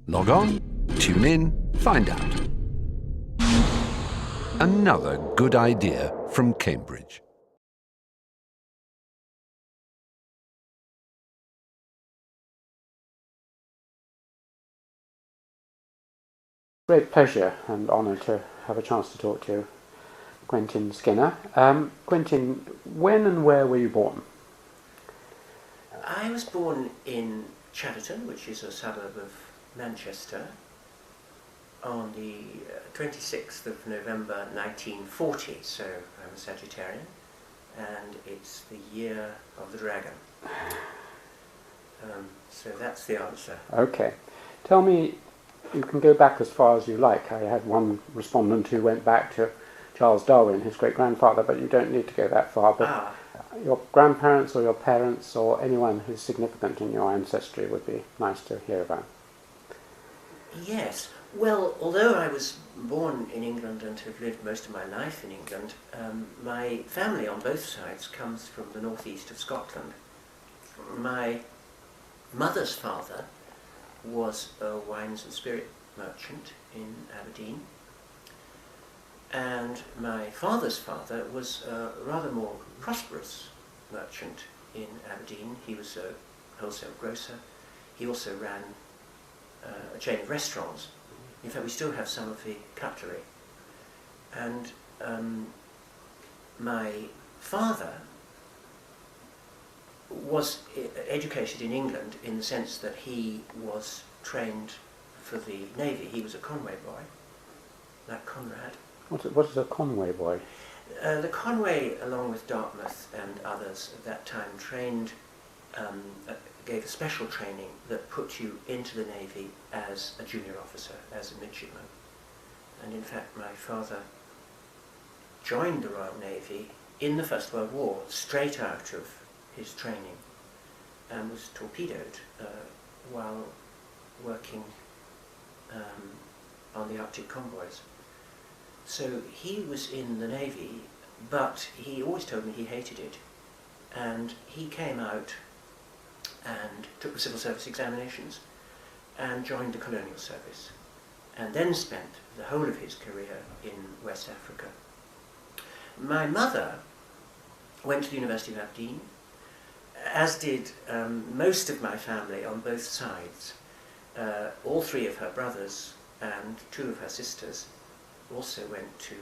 Log on, tune in, find out. Another good idea from Cambridge. Great pleasure and honour to have a chance to talk to Quentin Skinner. Quentin, when and where were you born? I was born in Chatterton, which is a suburb of Manchester, on the 26th of November 1940, so I'm a Sagittarian, and it's the year of the dragon. So that's the answer. Okay. Tell me, you can go back as far as you like. I had one respondent who went back to Charles Darwin, his great-grandfather, but you don't need to go that far. But your grandparents or your parents or anyone who's significant in your ancestry would be nice to hear about. Yes. Well, although I was born in England and have lived most of my life in England, my family on both sides comes from the northeast of Scotland. My mother's father was a wines and spirit merchant in Aberdeen, and my father's father was a rather more prosperous merchant in Aberdeen. He was a wholesale grocer. He also ran a chain of restaurants. In fact, we still have some of the cutlery. And my father was educated in England in the sense that he was trained for the Navy. He was a Conway boy, like Conrad. What is a Conway boy? The Conway, along with Dartmouth and others at that time, gave a special training that put you into the Navy as a junior officer, as a midshipman. And in fact, my father joined the Royal Navy in the First World War, straight out of his training, and was torpedoed while working on the Arctic convoys. So he was in the Navy, but he always told me he hated it. And he came out and took the civil service examinations and joined the colonial service, and then spent the whole of his career in West Africa. My mother went to the University of Aberdeen, as did most of my family on both sides. All three of her brothers and two of her sisters also went to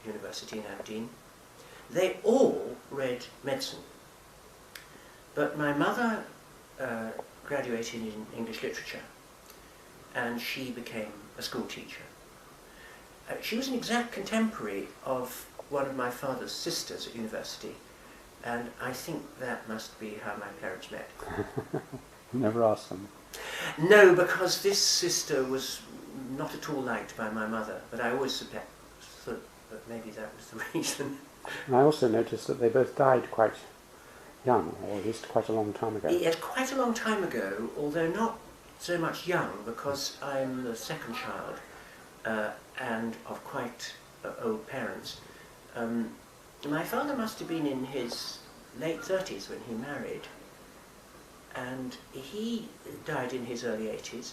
university in Aberdeen. They all read medicine. But my mother graduated in English literature, and she became a school teacher. She was an exact contemporary of one of my father's sisters at university, and I think that must be how my parents met. Never asked them. No, because this sister was not at all liked by my mother, but I always thought that maybe that was the reason. And I also noticed that they both died quite young, or at least quite a long time ago. Yes, quite a long time ago, although not so much young, because I'm the second child and of quite old parents. My father must have been in his late 30s when he married, and he died in his early 80s.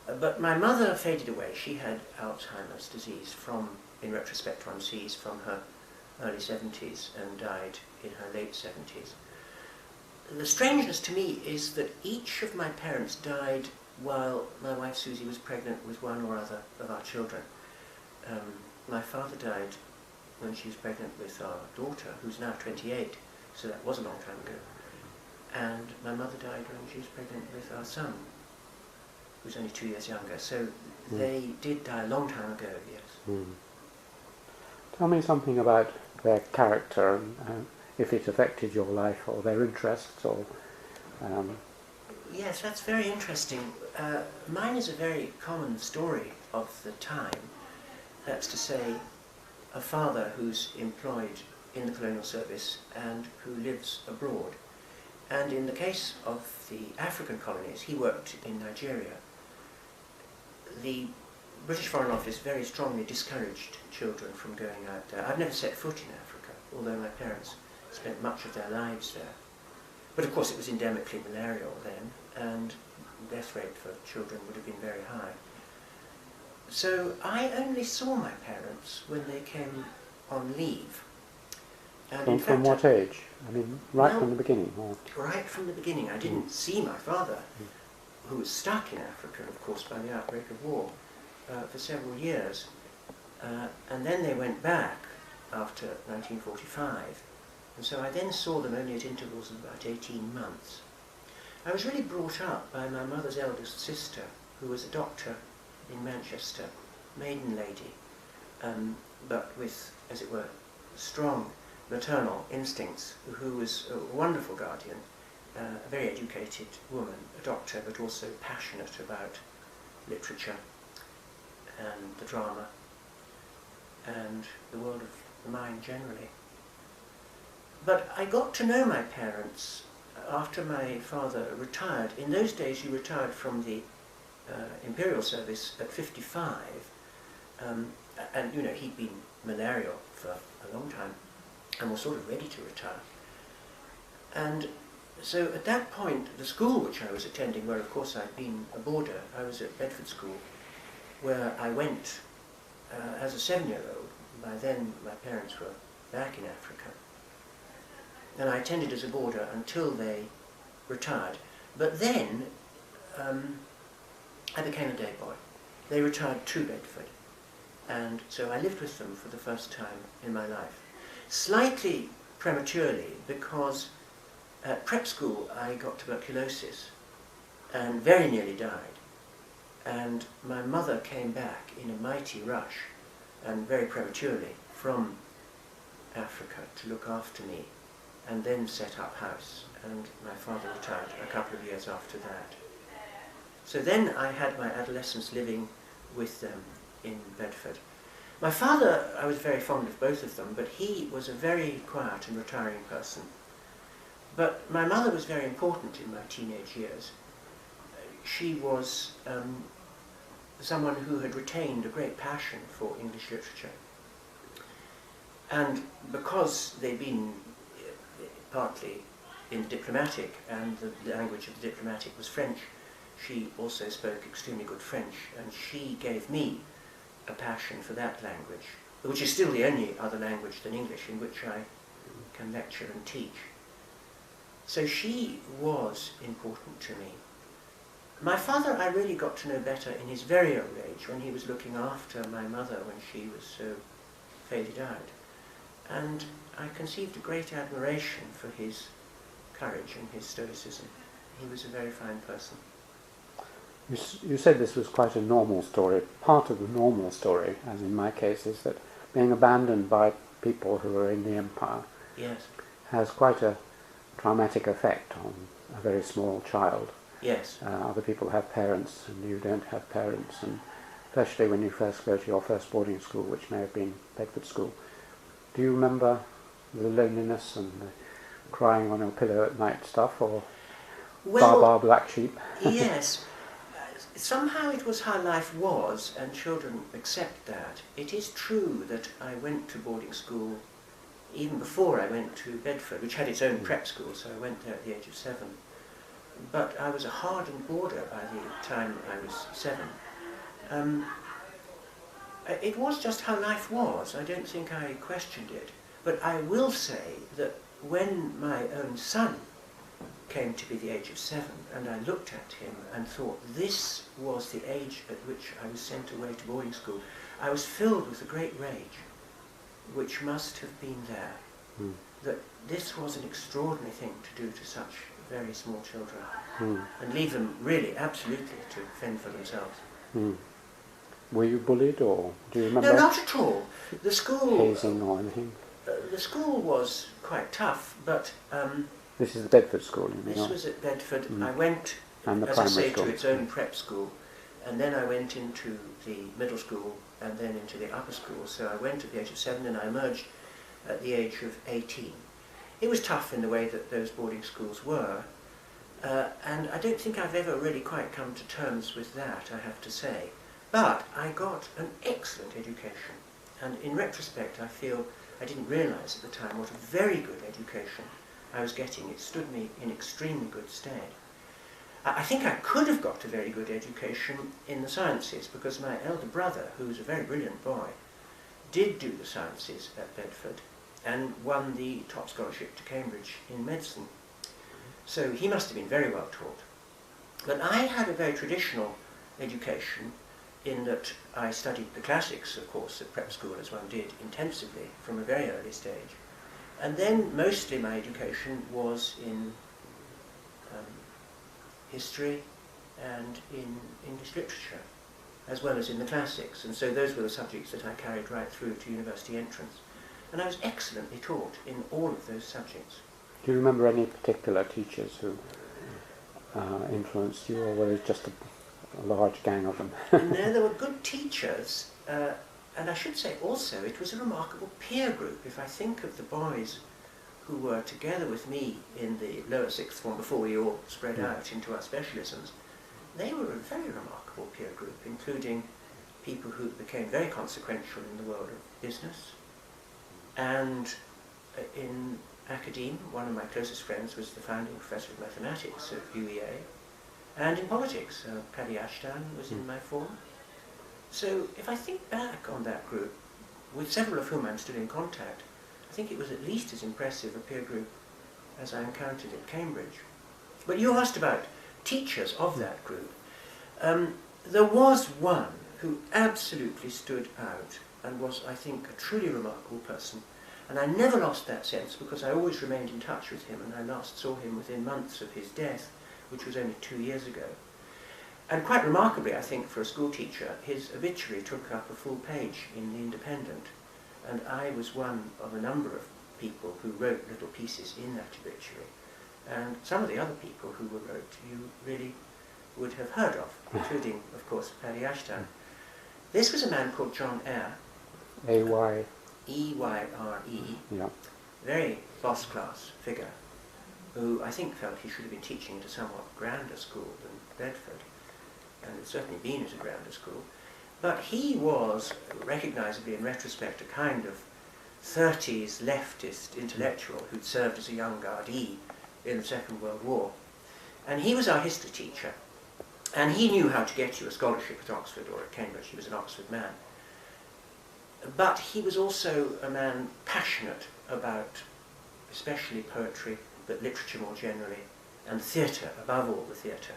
But my mother faded away. She had Alzheimer's disease in retrospect one sees, from her early 70s and died in her late 70s. The strangeness to me is that each of my parents died while my wife Susie was pregnant with one or other of our children. My father died when she was pregnant with our daughter, who's now 28, so that was a long time ago. And my mother died when she was pregnant with our son, who's only 2 years younger. So they did die a long time ago, yes. Tell me something about their character, and if it affected your life, or their interests, or... Yes, that's very interesting. Mine is a very common story of the time. That's to say, a father who's employed in the colonial service and who lives abroad. And in the case of the African colonies, he worked in Nigeria. The British Foreign Office very strongly discouraged children from going out there. I've never set foot in Africa, although my parents spent much of their lives there. But of course it was endemically malarial then, and death rate for children would have been very high. So I only saw my parents when they came on leave. And From what age? I mean, right from the beginning? Or? Right from the beginning. I didn't see my father, who was stuck in Africa, of course, by the outbreak of war, for several years. And then they went back after 1945. And so I then saw them only at intervals of about 18 months. I was really brought up by my mother's eldest sister, who was a doctor in Manchester, maiden lady, but with, as it were, strong maternal instincts, who was a wonderful guardian, a very educated woman, a doctor, but also passionate about literature and the drama and the world of the mind generally. But I got to know my parents after my father retired. In those days you retired from the imperial service at 55, and you know, he'd been malarial for a long time and was sort of ready to retire. And so at that point, the school which I was attending, where of course I'd been a boarder, I was at Bedford School, where I went as a 7-year-old. By then my parents were back in Africa. And I attended as a boarder until they retired. But then I became a day boy. They retired to Bedford. And so I lived with them for the first time in my life. Slightly prematurely, because at prep school I got tuberculosis and very nearly died. And my mother came back in a mighty rush and very prematurely from Africa to look after me, and then set up house, and my father retired a couple of years after that. So then I had my adolescence living with them in Bedford. My father, I was very fond of both of them, but he was a very quiet and retiring person. But my mother was very important in my teenage years. She was someone who had retained a great passion for English literature. And because they'd been partly in diplomatic, and the language of the diplomatic was French, she also spoke extremely good French, and she gave me a passion for that language, which is still the only other language than English in which I can lecture and teach. So she was important to me. My father I really got to know better in his very old age, when he was looking after my mother when she was so faded out. And I conceived a great admiration for his courage and his stoicism. He was a very fine person. You said this was quite a normal story. Part of the normal story, as in my case, is that being abandoned by people who are in the empire Yes. has quite a traumatic effect on a very small child. Yes. Other people have parents and you don't have parents, and especially when you first go to your first boarding school, which may have been Bedford School. Do you remember the loneliness and the crying on your pillow at night stuff, or Bar Black Sheep? Yes. Somehow it was how life was, and children accept that. It is true that I went to boarding school even before I went to Bedford, which had its own prep school, so I went there at the age of 7. But I was a hardened boarder by the time I was 7. It was just how life was. I don't think I questioned it. But I will say that when my own son came to be the age of 7, and I looked at him and thought this was the age at which I was sent away to boarding school, I was filled with a great rage, which must have been there, that this was an extraordinary thing to do to such very small children, and leave them really absolutely to fend for themselves. Were you bullied, or do you remember? No, not at all. The school hazing or anything? The school was quite tough, but this is the Bedford School, you mean? This was at Bedford. I went, and as I say, to its own prep school, and then I went into the middle school and then into the upper school. So I went at the age of 7 and I emerged at the age of 18. It was tough in the way that those boarding schools were, and I don't think I've ever really quite come to terms with that, I have to say. But I got an excellent education, and in retrospect I feel I didn't realise at the time what a very good education I was getting. It stood me in extremely good stead. I think I could have got a very good education in the sciences, because my elder brother, who was a very brilliant boy, did do the sciences at Bedford and won the top scholarship to Cambridge in medicine. So he must have been very well taught. But I had a very traditional education in that I studied the classics, of course, at prep school, as one did, intensively from a very early stage. And then mostly my education was in history and in English literature, as well as in the classics. And so those were the subjects that I carried right through to university entrance. And I was excellently taught in all of those subjects. Do you remember any particular teachers who influenced you, or were it just a large gang of them? No, there were good teachers, and I should say also it was a remarkable peer group. If I think of the boys who were together with me in the lower sixth form before we all spread out into our specialisms, they were a very remarkable peer group, including people who became very consequential in the world of business. And in academe, one of my closest friends was the founding professor of mathematics at UEA. And in politics, Paddy Ashdown was in my form. So if I think back on that group, with several of whom I'm still in contact, I think it was at least as impressive a peer group as I encountered at Cambridge. But you asked about teachers of that group. There was one who absolutely stood out and was, I think, a truly remarkable person. And I never lost that sense, because I always remained in touch with him, and I last saw him within months of his death, which was only 2 years ago. And quite remarkably, I think, for a school teacher, his obituary took up a full page in The Independent. And I was one of a number of people who wrote little pieces in that obituary. And some of the other people who were wrote you really would have heard of, including, of course, Paddy Ashdown. This was a man called John Eyre. A-Y. E-Y-R-E. Yeah. Very boss-class figure, who I think felt he should have been teaching at a somewhat grander school than Bedford, and had certainly been at a grander school. But he was, recognisably in retrospect, a kind of 30s leftist intellectual who'd served as a young Gardaí in the Second World War. And he was our history teacher, and he knew how to get you a scholarship at Oxford or at Cambridge. He was an Oxford man. But he was also a man passionate about especially poetry, but literature more generally, and theatre, above all the theatre.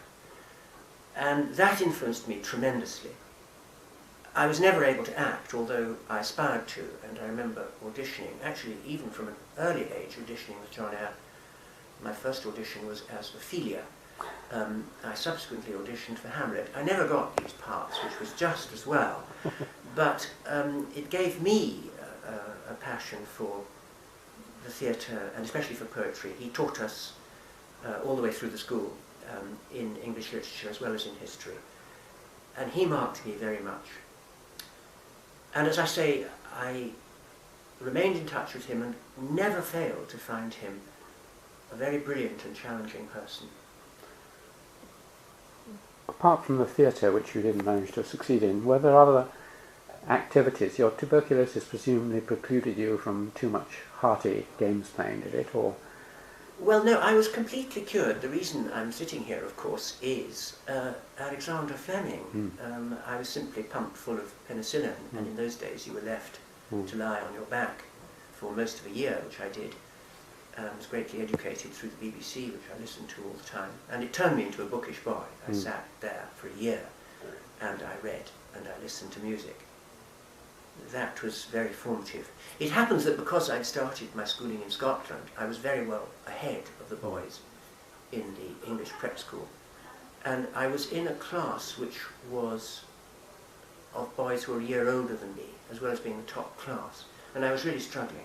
And that influenced me tremendously. I was never able to act, although I aspired to, and I remember auditioning, actually even from an early age, auditioning with John Eyre. My first audition was as Ophelia. I subsequently auditioned for Hamlet. I never got these parts, which was just as well, but it gave me a passion for the theatre, and especially for poetry. He taught us all the way through the school in English literature as well as in history, and he marked me very much. And as I say, I remained in touch with him and never failed to find him a very brilliant and challenging person. Apart from the theatre, which you didn't manage to succeed in, were there other activities? Your tuberculosis presumably precluded you from too much hearty games playing, did it? Or Well, no, I was completely cured. The reason I'm sitting here, of course, is Alexander Fleming. I was simply pumped full of penicillin, and in those days you were left to lie on your back for most of a year, which I did. I was greatly educated through the BBC, which I listened to all the time, and it turned me into a bookish boy. I sat there for a year, and I read, and I listened to music. That was very formative. It happens that because I'd started my schooling in Scotland, I was very well ahead of the boys in the English prep school. And I was in a class which was of boys who were a year older than me, as well as being the top class. And I was really struggling.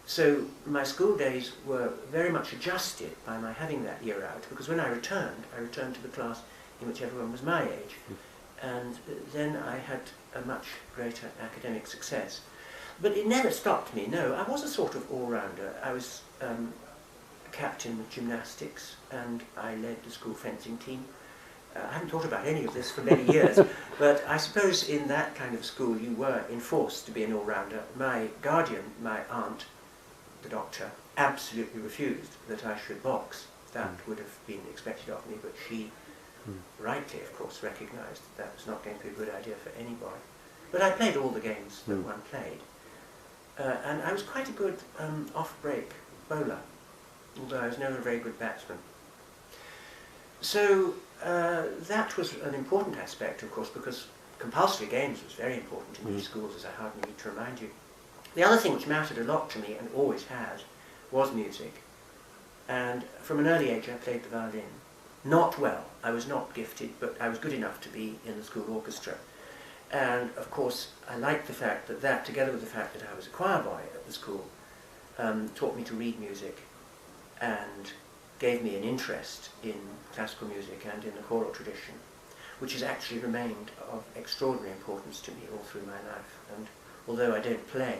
So my school days were very much adjusted by my having that year out, because when I returned to the class in which everyone was my age. And then I had a much greater academic success. But it never stopped me, no. I was a sort of all-rounder. I was a captain of gymnastics, and I led the school fencing team. I hadn't thought about any of this for many years, but I suppose in that kind of school you were enforced to be an all-rounder. My guardian, my aunt, the doctor, absolutely refused that I should box. That would have been expected of me, but she rightly, of course, recognised that was not going to be a good idea for any boy. But I played all the games that one played. And I was quite a good off-break bowler, although I was never a very good batsman. So that was an important aspect, of course, because compulsory games was very important in these schools, as I hardly need to remind you. The other thing which mattered a lot to me, and always has, was music. And from an early age I played the violin. Not well, I was not gifted, but I was good enough to be in the school orchestra. And of course I liked the fact that together with the fact that I was a choir boy at the school, taught me to read music and gave me an interest in classical music and in the choral tradition, which has actually remained of extraordinary importance to me all through my life. And although I don't play,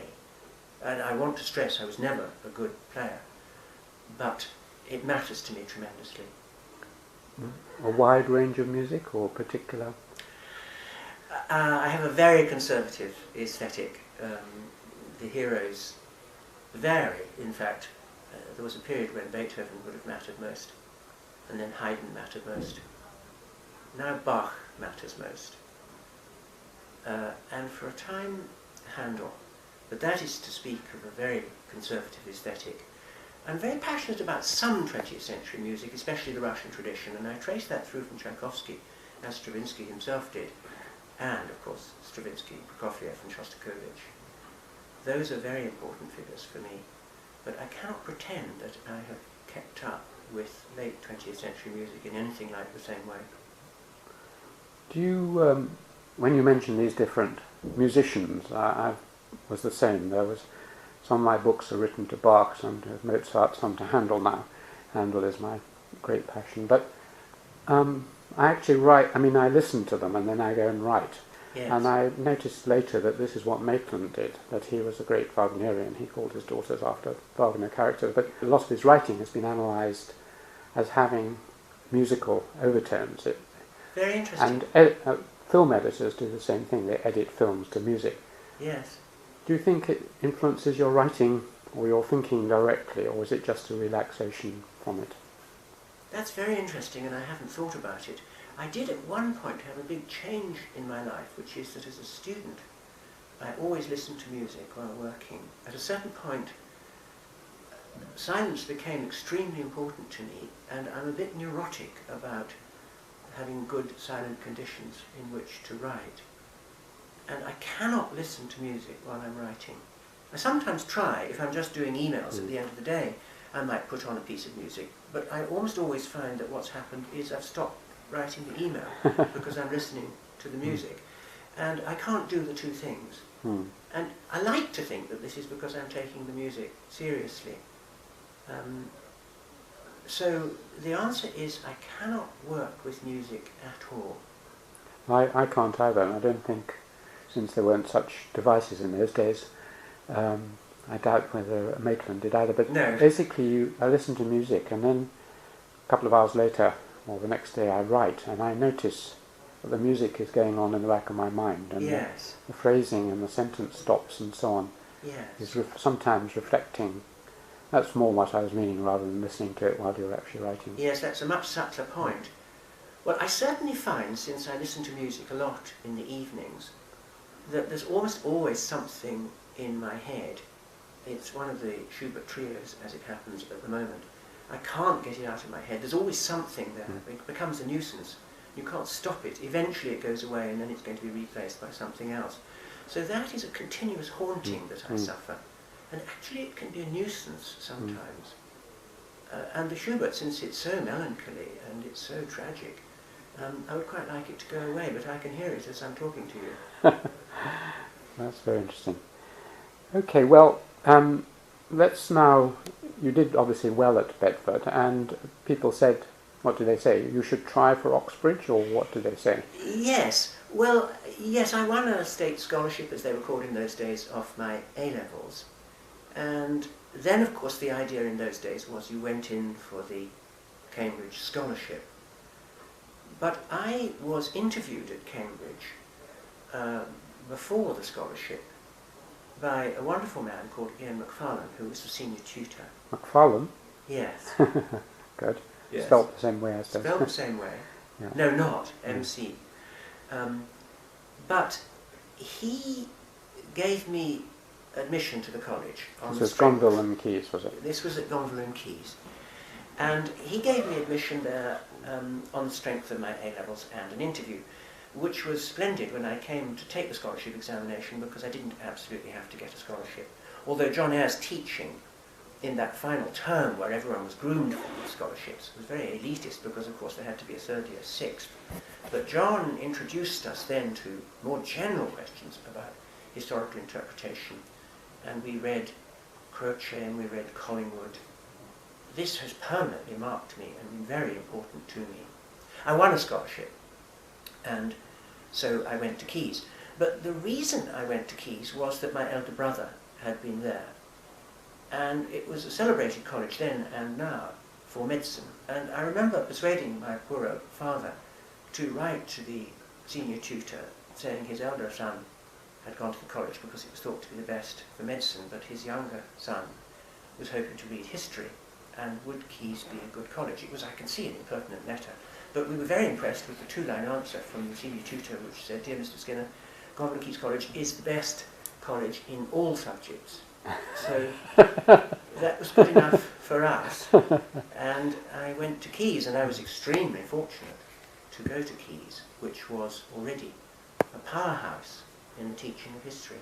and I want to stress I was never a good player, but it matters to me tremendously. A wide range of music or particular? I have a very conservative aesthetic. The heroes vary. In fact, there was a period when Beethoven would have mattered most, and then Haydn mattered most. Now Bach matters most. And for a time, Handel. But that is to speak of a very conservative aesthetic. I'm very passionate about some 20th century music, especially the Russian tradition, and I trace that through from Tchaikovsky, as Stravinsky himself did, and of course Stravinsky, Prokofiev and Shostakovich. Those are very important figures for me, but I cannot pretend that I have kept up with late 20th century music in anything like the same way. Do you, when you mention these different musicians, I was the same. There was some of my books are written to Bach, some to Mozart, some to Handel now. Handel is my great passion. But I actually write, I listen to them and then I go and write. Yes. And I noticed later that this is what Maitland did, that he was a great Wagnerian. He called his daughters after Wagner characters. But a lot of his writing has been analysed as having musical overtones. Very interesting. And film editors do the same thing. They edit films to music. Yes. Do you think it influences your writing or your thinking directly, or is it just a relaxation from it? That's very interesting, and I haven't thought about it. I did at one point have a big change in my life, which is that as a student, I always listened to music while working. At a certain point, silence became extremely important to me, and I'm a bit neurotic about having good silent conditions in which to write. And I cannot listen to music while I'm writing. I sometimes try, if I'm just doing emails at the end of the day, I might put on a piece of music, but I almost always find that what's happened is I've stopped writing the email because I'm listening to the music. And I can't do the two things. And I like to think that this is because I'm taking the music seriously. So the answer is I cannot work with music at all. I can't either. I don't think, since there weren't such devices in those days, I doubt whether Maitland did either. But no. Basically, I listen to music, and then a couple of hours later, or the next day, I write, and I notice that the music is going on in the back of my mind, and Yes. the phrasing and the sentence stops and so on Yes. is sometimes reflecting. That's more what I was meaning, rather than listening to it while you're actually writing. Yes, that's a much subtler point. Well, I certainly find, since I listen to music a lot in the evenings, that there's almost always something in my head. It's one of the Schubert trios, as it happens at the moment. I can't get it out of my head. There's always something there. It becomes a nuisance. You can't stop it. Eventually it goes away and then it's going to be replaced by something else. So that is a continuous haunting that I suffer. And actually it can be a nuisance sometimes. And the Schubert, since it's so melancholy and it's so tragic, I would quite like it to go away, but I can hear it as I'm talking to you. That's very interesting. Okay, well, let's now, you did obviously well at Bedford, and people said, what do they say? You should try for Oxbridge, or what do they say? Yes, well, yes, I won a state scholarship, as they were called in those days, off my A-levels. And then, of course, the idea in those days was you went in for the Cambridge scholarship. But I was interviewed at Cambridge before the scholarship by a wonderful man called Macfarlane, who was the senior tutor. Macfarlane? Yes. Good. Yes. Spelt the same way, I suppose. Spelled the same way. Yeah. No, not MC. But he gave me admission to the college. This was Gonville and Keys, was it? This was at Gonville and Keys. And he gave me admission there on the strength of my A-levels and an interview, which was splendid when I came to take the scholarship examination, because I didn't absolutely have to get a scholarship. Although John Eyre's teaching in that final term, where everyone was groomed for these scholarships, was very elitist, because of course there had to be a third year sixth. But John introduced us then to more general questions about historical interpretation, and we read Croce and we read Collingwood. This has permanently marked me and been very important to me. I won a scholarship, and so I went to Keys. But the reason I went to Keys was that my elder brother had been there. And it was a celebrated college then and now for medicine. And I remember persuading my poor old father to write to the senior tutor saying his elder son had gone to the college because it was thought to be the best for medicine, but his younger son was hoping to read history, and would Keys be a good college? It was, I can see, an impertinent letter. But we were very impressed with the two-line answer from the senior tutor, which said, "Dear Mr. Skinner, Gonville Keys College is the best college in all subjects." So that was good enough for us. And I went to Keys, and I was extremely fortunate to go to Keys, which was already a powerhouse in the teaching of history.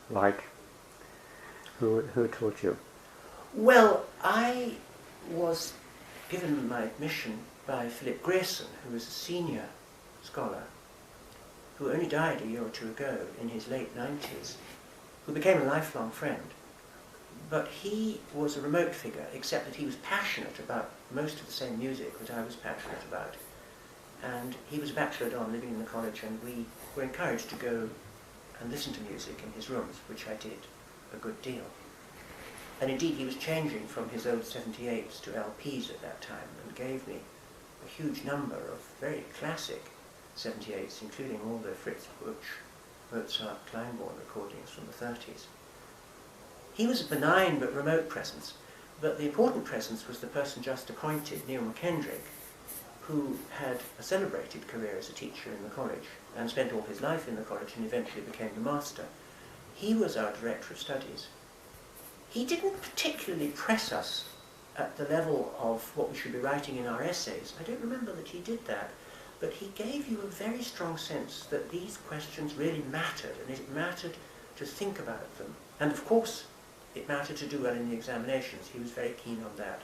Like? Who taught you? Well, I was given my admission by Philip Grierson, who was a senior scholar, who only died a year or two ago in his late 90s, who became a lifelong friend. But he was a remote figure, except that he was passionate about most of the same music that I was passionate about. And he was a bachelor on living in the college, and we were encouraged to go and listen to music in his rooms, which I did a good deal. And indeed he was changing from his old 78s to LPs at that time, and gave me a huge number of very classic 78s, including all the Fritz Busch, Mozart, Kleinborn recordings from the 30s. He was a benign but remote presence, but the important presence was the person just appointed, Neil McKendrick, who had a celebrated career as a teacher in the college and spent all his life in the college and eventually became the master. He was our director of studies. He didn't particularly press us at the level of what we should be writing in our essays. I don't remember that he did that, but he gave you a very strong sense that these questions really mattered, and it mattered to think about them. And of course, it mattered to do well in the examinations. He was very keen on that.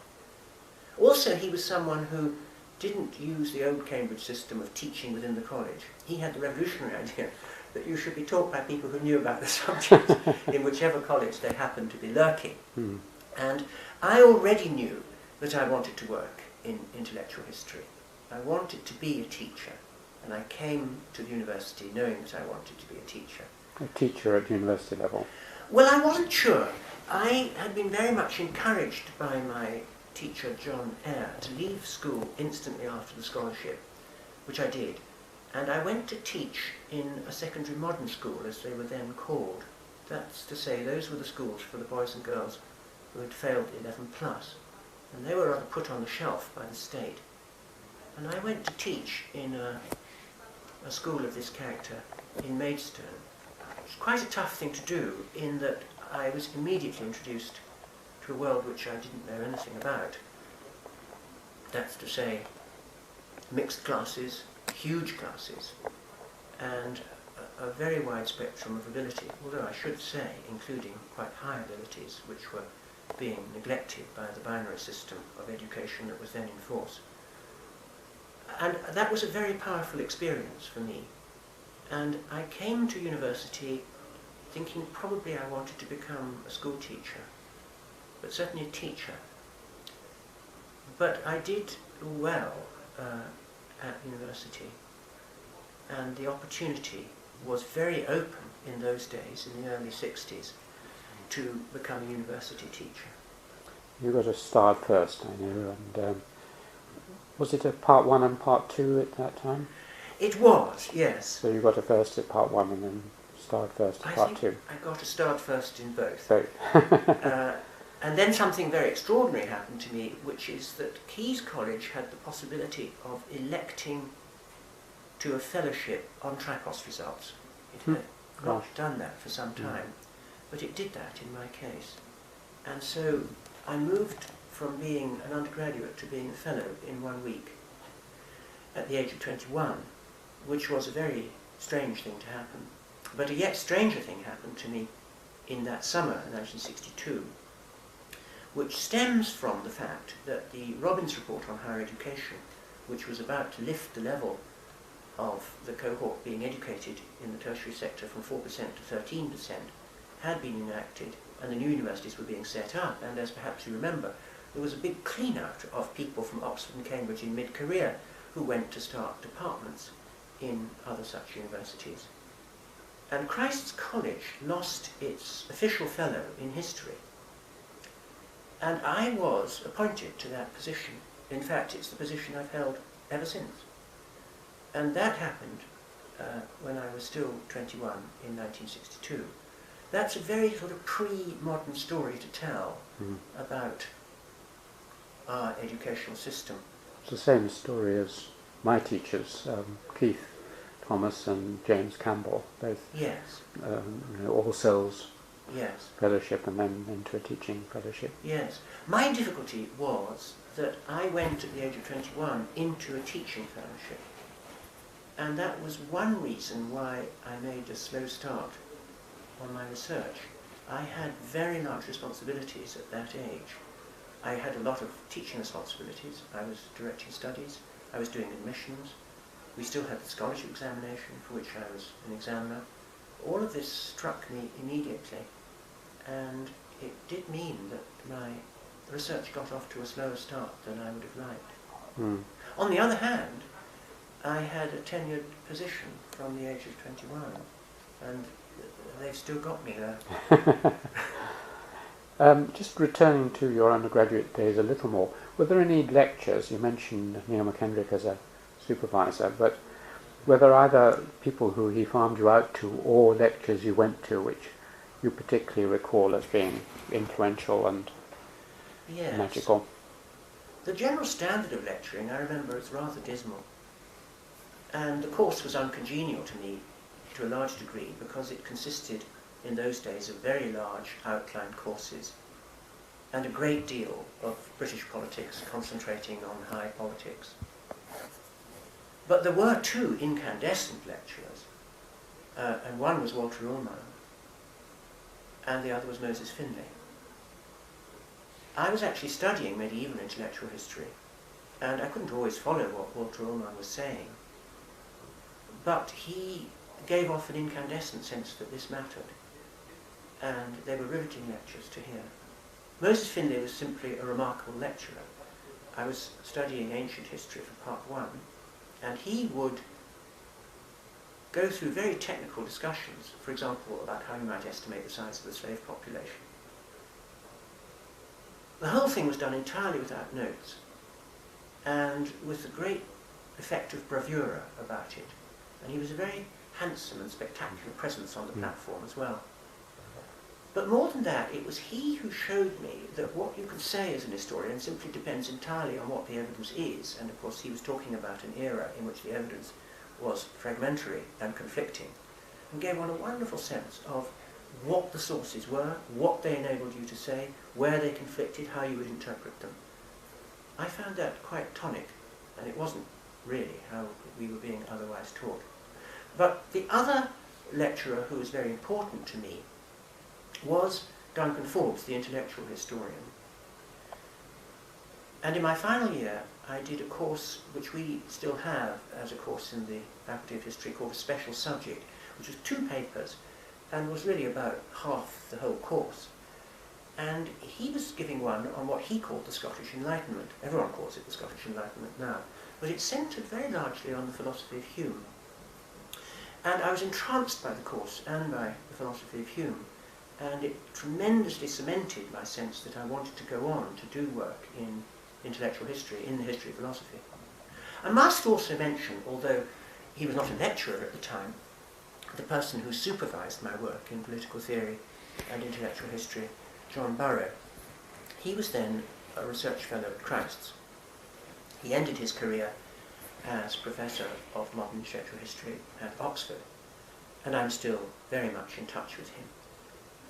Also, he was someone who didn't use the old Cambridge system of teaching within the college. He had the revolutionary idea that you should be taught by people who knew about the subject in whichever college they happened to be lurking. And I already knew that I wanted to work in intellectual history. I wanted to be a teacher, and I came to the university knowing that I wanted to be a teacher. A teacher at university level? Well, I wasn't sure. I had been very much encouraged by my teacher, John Eyre, to leave school instantly after the scholarship, which I did. And I went to teach in a secondary modern school, as they were then called. That's to say, those were the schools for the boys and girls who had failed 11+. And they were rather put on the shelf by the state. And I went to teach in a school of this character in Maidstone. It was quite a tough thing to do, in that I was immediately introduced to a world which I didn't know anything about. That's to say, mixed classes, huge classes, and a very wide spectrum of ability, although I should say including quite high abilities which were being neglected by the binary system of education that was then in force. And that was a very powerful experience for me. And I came to university thinking probably I wanted to become a school teacher, but certainly a teacher. But I did well at university, and the opportunity was very open in those days, in the early 60s, to become a university teacher. You got a start first, I know, and was it a part 1 and part 2 at that time? It was, yes. So you got a first at part 1 and then start first at part 2? I got a start first in both. So And then something very extraordinary happened to me, which is that Caius College had the possibility of electing to a fellowship on Tripos results. It had not done that for some time, but it did that in my case. And so I moved from being an undergraduate to being a fellow in 1 week at the age of 21, which was a very strange thing to happen. But a yet stranger thing happened to me in that summer, 1962, which stems from the fact that the Robbins Report on Higher Education, which was about to lift the level of the cohort being educated in the tertiary sector from 4% to 13%, had been enacted, and the new universities were being set up. And as perhaps you remember, there was a big clean-out of people from Oxford and Cambridge in mid-career who went to start departments in other such universities. And Christ's College lost its official fellow in history. And I was appointed to that position. In fact, it's the position I've held ever since. And that happened when I was still 21 in 1962. That's a very sort of pre-modern story to tell about our educational system. It's the same story as my teachers, Keith Thomas and James Campbell, both Yes. All Souls Yes. Fellowship and then into a teaching fellowship. Yes. My difficulty was that I went at the age of 21 into a teaching fellowship. And that was one reason why I made a slow start on my research. I had very large responsibilities at that age. I had a lot of teaching responsibilities. I was directing studies. I was doing admissions. We still had the scholarship examination, for which I was an examiner. All of this struck me immediately, and it did mean that my research got off to a slower start than I would have liked. On the other hand, I had a tenured position from the age of 21, and they've still got me there. Just returning to your undergraduate days a little more, were there any lectures? You mentioned Neil McKendrick as a supervisor, but were there either people who he farmed you out to or lectures you went to which you particularly recall as being influential and magical? The general standard of lecturing, I remember, is rather dismal. And the course was uncongenial to me to a large degree because it consisted in those days of very large outline courses and a great deal of British politics concentrating on high politics. But there were two incandescent lecturers, and one was Walter Ullmann and the other was Moses Finlay. I was actually studying medieval intellectual history, and I couldn't always follow what Walter Ullmann was saying, but he gave off an incandescent sense that this mattered, and they were riveting lectures to hear. Moses Finlay was simply a remarkable lecturer. I was studying ancient history for part one, and he would go through very technical discussions, for example, about how you might estimate the size of the slave population. The whole thing was done entirely without notes, and with a great effect of bravura about it. And he was a very handsome and spectacular presence on the platform as well. But more than that, it was he who showed me that what you can say as an historian simply depends entirely on what the evidence is. And of course he was talking about an era in which the evidence was fragmentary and conflicting, and gave one a wonderful sense of what the sources were, what they enabled you to say, where they conflicted, how you would interpret them. I found that quite tonic, and it wasn't really how we were being otherwise taught. But the other lecturer who was very important to me was Duncan Forbes, the intellectual historian. And in my final year, I did a course which we still have as a course in the Faculty of History called a special subject, which was 2 papers and was really about half the whole course. And he was giving one on what he called the Scottish Enlightenment. Everyone calls it the Scottish Enlightenment now, but it centred very largely on the philosophy of Hume. And I was entranced by the course and by the philosophy of Hume, and it tremendously cemented my sense that I wanted to go on to do work in intellectual history, in the history of philosophy. I must also mention, although he was not a lecturer at the time, the person who supervised my work in political theory and intellectual history, John Burrow, He was then a research fellow at Christ's. He ended his career as Professor of Modern Literary History at Oxford, and I'm still very much in touch with him.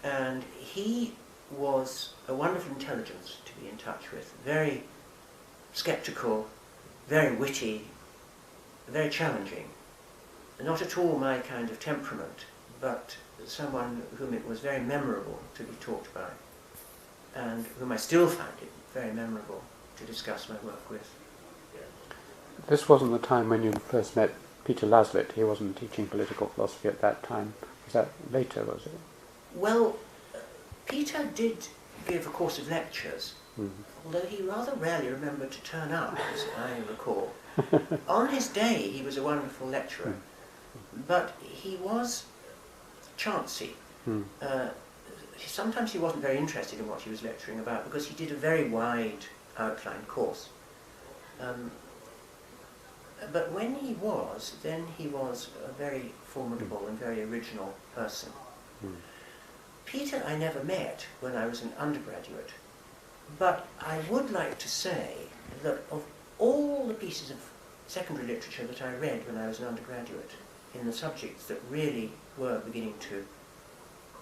And he was a wonderful intelligence to be in touch with, very sceptical, very witty, very challenging. Not at all my kind of temperament, but someone whom it was very memorable to be talked by, and whom I still find it very memorable to discuss my work with. This wasn't the time when you first met Peter Laslett. He wasn't teaching political philosophy at that time. Was that later, was it? Well, Peter did give a course of lectures, although he rather rarely remembered to turn up, as I recall. On his day, he was a wonderful lecturer, but he was chancy. Sometimes he wasn't very interested in what he was lecturing about, because he did a very wide outline course. But when he was, then he was a very formidable and very original person. Peter I never met when I was an undergraduate, but I would like to say that of all the pieces of secondary literature that I read when I was an undergraduate, in the subjects that really were beginning to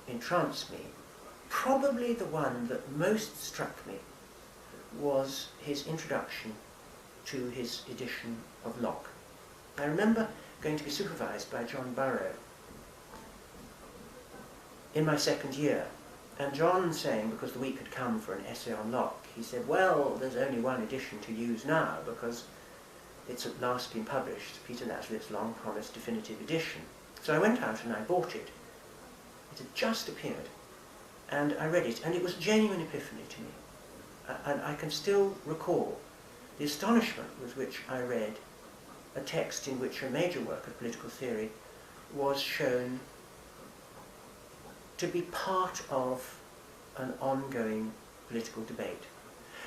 entrance me, probably the one that most struck me was his introduction to his edition of Locke. I remember going to be supervised by John Burrow in my second year, and John saying, because the week had come for an essay on Locke, he said, well, there's only one edition to use now, because it's at last been published, Peter Laslett's long-promised definitive edition. So I went out and I bought it. It had just appeared, and I read it, and it was a genuine epiphany to me. And I can still recall the astonishment with which I read a text in which a major work of political theory was shown to be part of an ongoing political debate.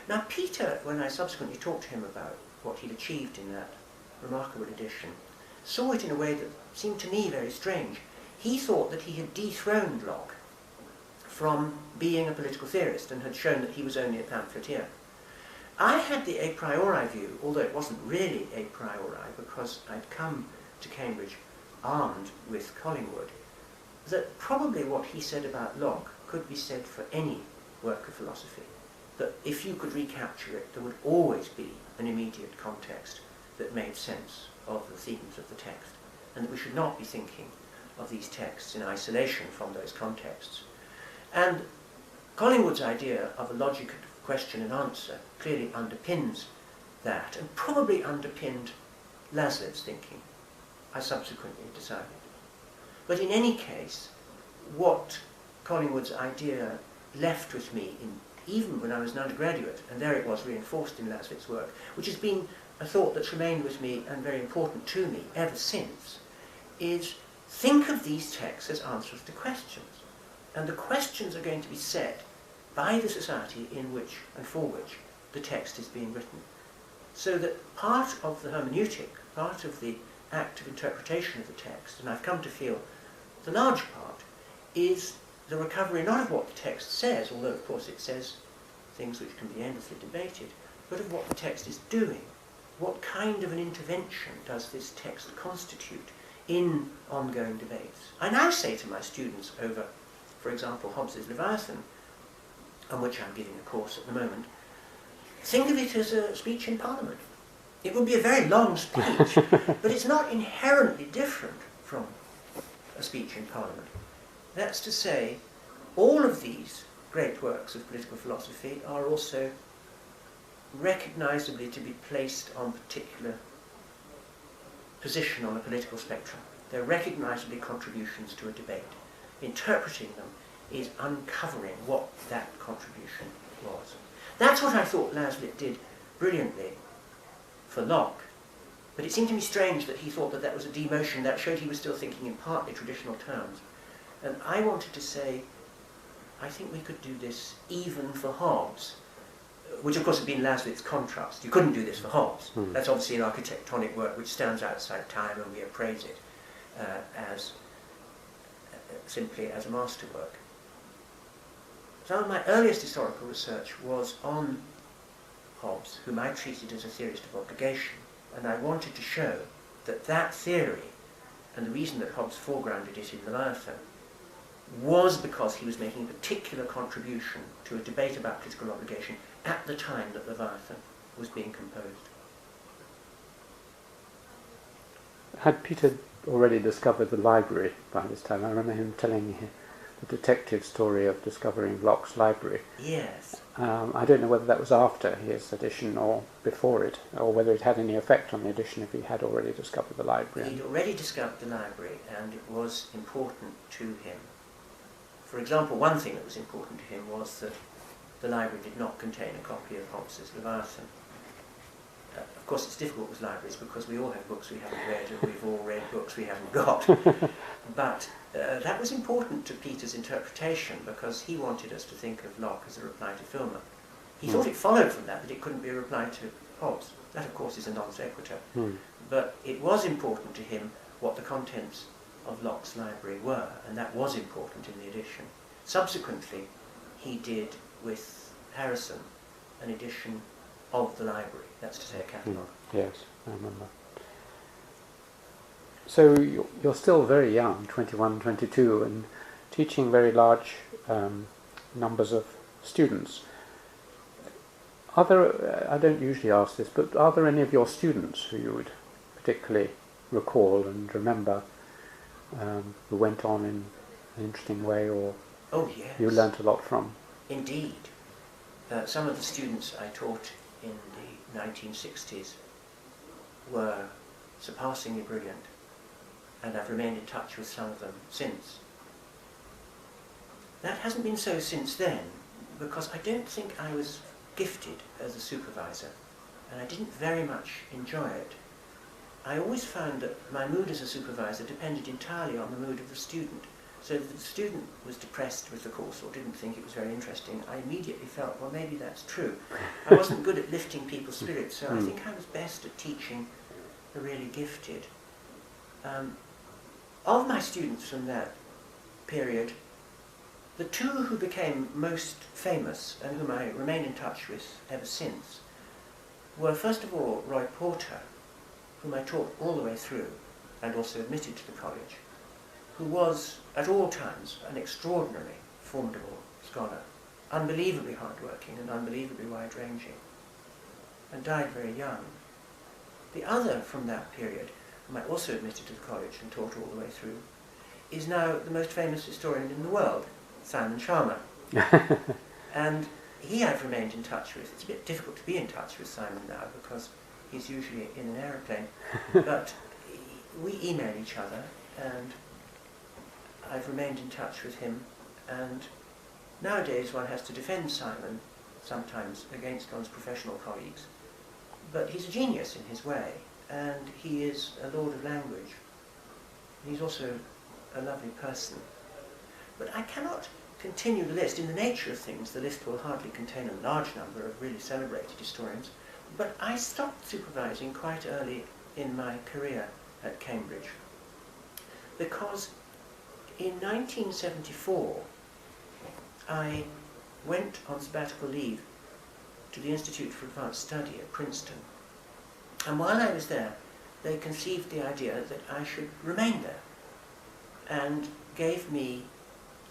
Now Peter, when I subsequently talked to him about what he'd achieved in that remarkable edition, saw it in a way that seemed to me very strange. He thought that he had dethroned Locke from being a political theorist and had shown that he was only a pamphleteer. I had the a priori view, although it wasn't really a priori because I'd come to Cambridge armed with Collingwood, that probably what he said about Locke could be said for any work of philosophy. That if you could recapture it, there would always be an immediate context that made sense of the themes of the text, and that we should not be thinking of these texts in isolation from those contexts. And Collingwood's idea of a logic of question and answer clearly underpins that, and probably underpinned Laslett's thinking, I subsequently decided. But in any case, what Collingwood's idea left with me, even when I was an undergraduate, and there it was reinforced in Laslett's work, which has been a thought that's remained with me and very important to me ever since, is think of these texts as answers to questions. And the questions are going to be set by the society in which and for which the text is being written. So that part of the hermeneutic, part of the act of interpretation of the text, and I've come to feel the large part, is the recovery not of what the text says, although of course it says things which can be endlessly debated, but of what the text is doing. What kind of an intervention does this text constitute in ongoing debates? I now say to my students over, for example, Hobbes's Leviathan, on which I'm giving a course at the moment, think of it as a speech in Parliament. It would be a very long speech, but it's not inherently different from a speech in Parliament. That's to say, all of these great works of political philosophy are also recognisably to be placed on particular position on a political spectrum. They're recognisably contributions to a debate. Interpreting them is uncovering what that contribution was. That's what I thought Laslett did brilliantly for Locke, but it seemed to me strange that he thought that that was a demotion. That showed he was still thinking in partly traditional terms. And I wanted to say, I think we could do this even for Hobbes, which of course had been Laslett's contrast. You couldn't do this for Hobbes. That's obviously an architectonic work which stands outside time, and we appraise it as simply as a masterwork. some of my earliest historical research was on Hobbes, whom I treated as a theorist of obligation, and I wanted to show that that theory, and the reason that Hobbes foregrounded it in Leviathan, was because he was making a particular contribution to a debate about political obligation at the time that Leviathan was being composed. Had Peter already discovered the library by this time? I remember him telling me the detective story of discovering Locke's library. Yes. I don't know whether that was after his edition or before it, or whether it had any effect on the edition if he had already discovered the library. He'd already discovered the library, and it was important to him. For example, one thing that was important to him was that the library did not contain a copy of Hobbes's Leviathan. Of course, it's difficult with libraries because we all have books we haven't read, and we've all read books we haven't got. But that was important to Peter's interpretation because he wanted us to think of Locke as a reply to Filmer. He thought it followed from that it couldn't be a reply to Hobbes. That, of course, is a non sequitur. But it was important to him what the contents of Locke's library were, and that was important in the edition. Subsequently, he did with Harrison an edition of the library, that's to say a catalogue. Yes, I remember. So you're still very young, 21, 22, and teaching very large numbers of students. Are there, I don't usually ask this, but are there any of your students who you would particularly recall and remember who went on in an interesting way, or oh, yes, you learnt a lot from? Indeed. Some of the students I taught in the 1960s were surpassingly brilliant, and I've remained in touch with some of them since. That hasn't been so since then, because I don't think I was gifted as a supervisor, and I didn't very much enjoy it. I always found that my mood as a supervisor depended entirely on the mood of the student. So if the student was depressed with the course or didn't think it was very interesting, I immediately felt, well, maybe that's true. I wasn't good at lifting people's spirits, so I think I was best at teaching the really gifted. Of my students from that period, the two who became most famous and whom I remain in touch with ever since were, first of all, Roy Porter, whom I taught all the way through and also admitted to the college, who was at all times an extraordinarily formidable scholar, unbelievably hard-working and unbelievably wide-ranging, and died very young. The other from that period, whom I also admitted to the college and taught all the way through, is now the most famous historian in the world, Simon Sharma. And he I've remained in touch with. It's a bit difficult to be in touch with Simon now because he's usually in an aeroplane, but we email each other, and I've remained in touch with him, and nowadays one has to defend Simon sometimes against one's professional colleagues, but he's a genius in his way, and he is a lord of language. He's also a lovely person. But I cannot continue the list. In the nature of things, the list will hardly contain a large number of really celebrated historians, but I stopped supervising quite early in my career at Cambridge, because in 1974 I went on sabbatical leave to the Institute for Advanced Study at Princeton, and while I was there they conceived the idea that I should remain there and gave me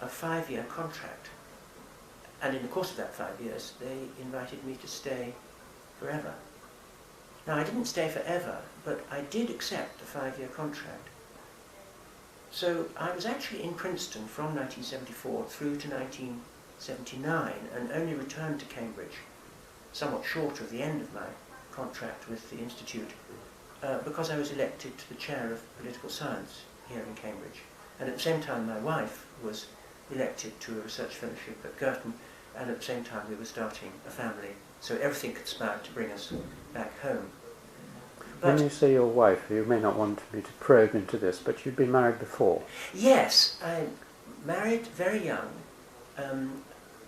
a 5-year contract, and in the course of that 5 years they invited me to stay forever. Now I didn't stay forever, but I did accept the 5-year contract. So I was actually in Princeton from 1974 through to 1979, and only returned to Cambridge somewhat short of the end of my contract with the Institute because I was elected to the chair of political science here in Cambridge. And at the same time my wife was elected to a research fellowship at Girton, and at the same time we were starting a family, so everything conspired to bring us back home. But when you say your wife, you may not want me to probe into this, but you'd been married before. Yes, I married very young.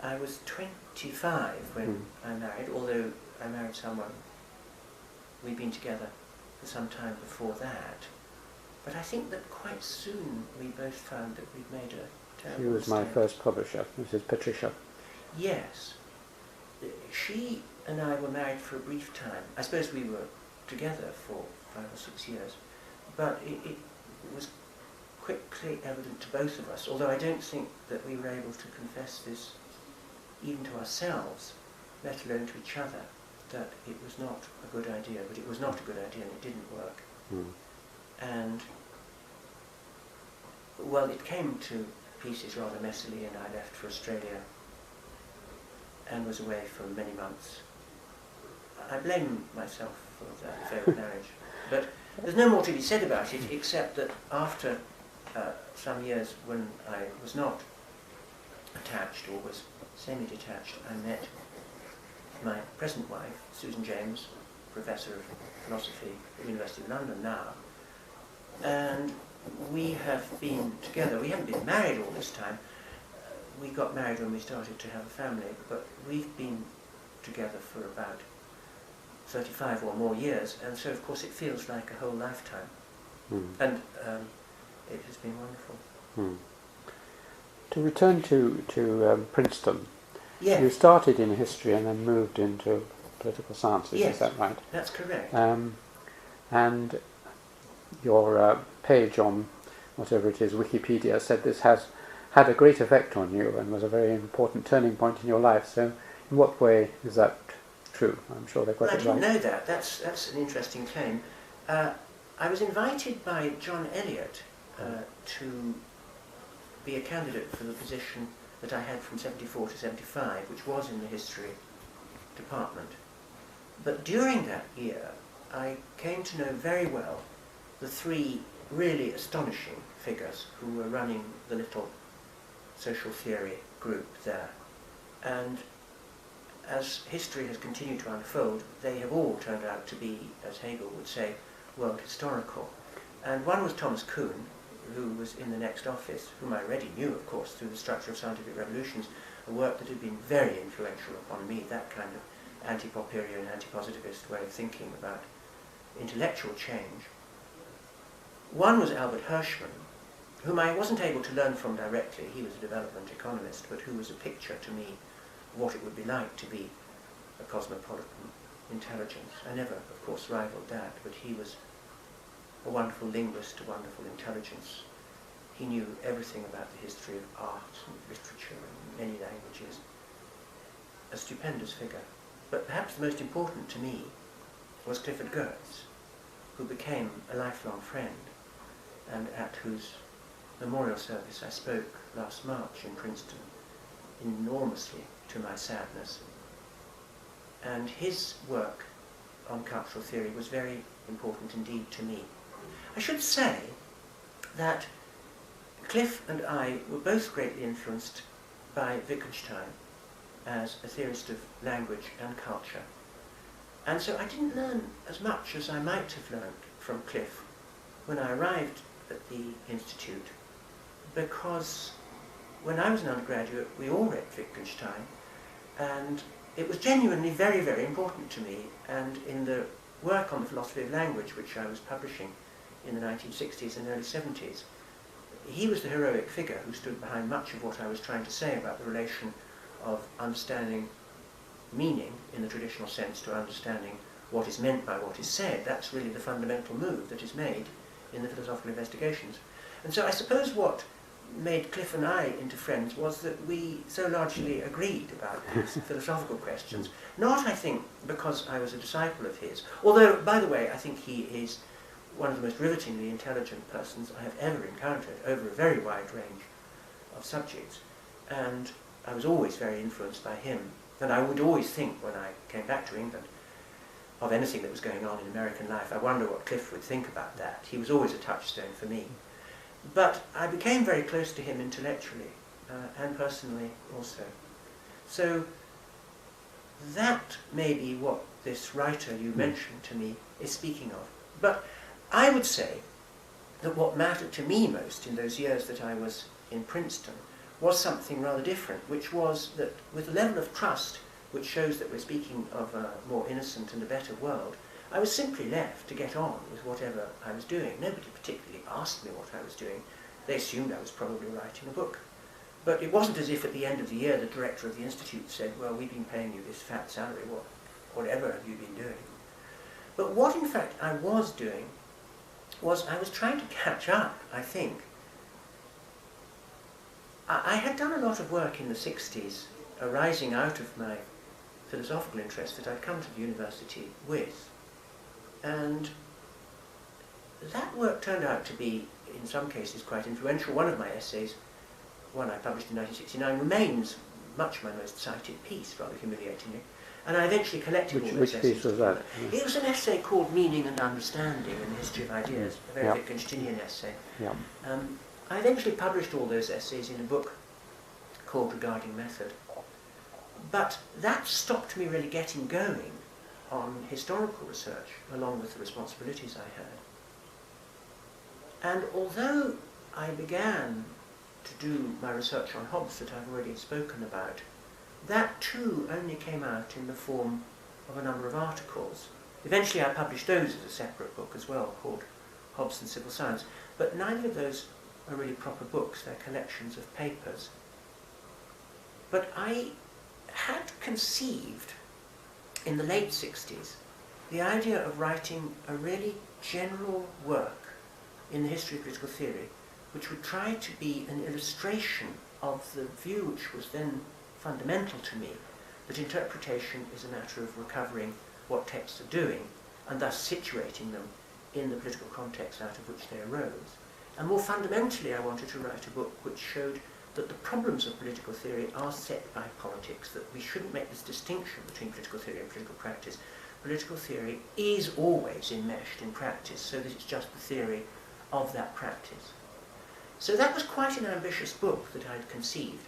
I was 25 when I married, although I married someone we'd been together for some time before that. But I think that quite soon we both found that we'd made a terrible She was my mistake. first publisher, Mrs. Patricia. Yes. She and I were married for a brief time. I suppose we were together for 5 or 6 years. But it was quickly evident to both of us, although I don't think that we were able to confess this even to ourselves, let alone to each other, that it was not a good idea. But it was not a good idea and it didn't work. And, well, it came to pieces rather messily, and I left for Australia and was away for many months. I blame myself for that failed marriage. But there's no more to be said about it, except that after some years when I was not attached or was semi-detached, I met my present wife, Susan James, Professor of Philosophy at the University of London now. And we have been together. We haven't been married all this time. We got married when we started to have a family, but we've been together for about 35 or more years, and so of course it feels like a whole lifetime. And it has been wonderful. To return to Princeton, Yes. you started in history and then moved into political sciences, Yes, is that right? that's correct. And your page on whatever it is, Wikipedia, said this has had a great effect on you and was a very important turning point in your life. So in what way is that true? I'm sure they're quite I right. didn't know that. That's an interesting claim. I was invited by John Eliot to be a candidate for the position that I had from 74 to 75, which was in the history department. But during that year, I came to know very well the 3 really astonishing figures who were running the little social theory group there. And as history has continued to unfold, they have all turned out to be, as Hegel would say, world historical. And one was Thomas Kuhn, who was in the next office, whom I already knew, of course, through the Structure of Scientific Revolutions, a work that had been very influential upon me, that kind of anti-Popperian, anti-positivist way of thinking about intellectual change. One was Albert Hirschman, whom I wasn't able to learn from directly. He was a development economist, but who was a picture to me of what it would be like to be a cosmopolitan intelligence. I never, of course, rivaled that, but he was a wonderful linguist, a wonderful intelligence. He knew everything about the history of art and literature and many languages. A stupendous figure. But perhaps the most important to me was Clifford Geertz, who became a lifelong friend, and at whose memorial service I spoke last March in Princeton, enormously to my sadness. And his work on cultural theory was very important indeed to me. I should say that Cliff and I were both greatly influenced by Wittgenstein as a theorist of language and culture. And so I didn't learn as much as I might have learned from Cliff when I arrived at the Institute, because when I was an undergraduate we all read Wittgenstein, and it was genuinely very, very important to me. And in the work on the philosophy of language, which I was publishing in the 1960s and early 70s, he was the heroic figure who stood behind much of what I was trying to say about the relation of understanding meaning in the traditional sense to understanding what is meant by what is said. That's really the fundamental move that is made in the philosophical investigations. And so I suppose what made Cliff and I into friends was that we so largely agreed about these philosophical questions. Not, I think, because I was a disciple of his, although, by the way, I think he is one of the most rivetingly intelligent persons I have ever encountered over a very wide range of subjects. And I was always very influenced by him. And I would always think, when I came back to England, of anything that was going on in American life, I wonder what Cliff would think about that. He was always a touchstone for me. But I became very close to him intellectually, and personally also. So that may be what this writer you mentioned to me is speaking of. But I would say that what mattered to me most in those years that I was in Princeton was something rather different, which was that with a level of trust which shows that we're speaking of a more innocent and a better world, I was simply left to get on with whatever I was doing. Nobody particularly asked me what I was doing. They assumed I was probably writing a book. But it wasn't as if at the end of the year the director of the institute said, well, we've been paying you this fat salary, whatever have you been doing? But what in fact I was doing was I was trying to catch up, I think. I had done a lot of work in the 60s arising out of my philosophical interest that I'd come to the university with. And that work turned out to be, in some cases, quite influential. One of my essays, one I published in 1969, remains much my most cited piece, rather humiliatingly. And I eventually collected all those essays. Which piece was that? It was an essay called Meaning and Understanding in the History of Ideas, a very Wittgensteinian essay. Yeah. I eventually published all those essays in a book called Regarding Method. But that stopped me really getting going on historical research, along with the responsibilities I had. And although I began to do my research on Hobbes that I've already spoken about, that too only came out in the form of a number of articles. Eventually I published those as a separate book as well, called Hobbes and Civil Science, but neither of those are really proper books, they're collections of papers. But I had conceived in the late 60s the idea of writing a really general work in the history of political theory which would try to be an illustration of the view which was then fundamental to me, that interpretation is a matter of recovering what texts are doing and thus situating them in the political context out of which they arose. And more fundamentally, I wanted to write a book which showed that the problems of political theory are set by politics, that we shouldn't make this distinction between political theory and political practice. Political theory is always enmeshed in practice, so that it's just the theory of that practice. So that was quite an ambitious book that I'd conceived.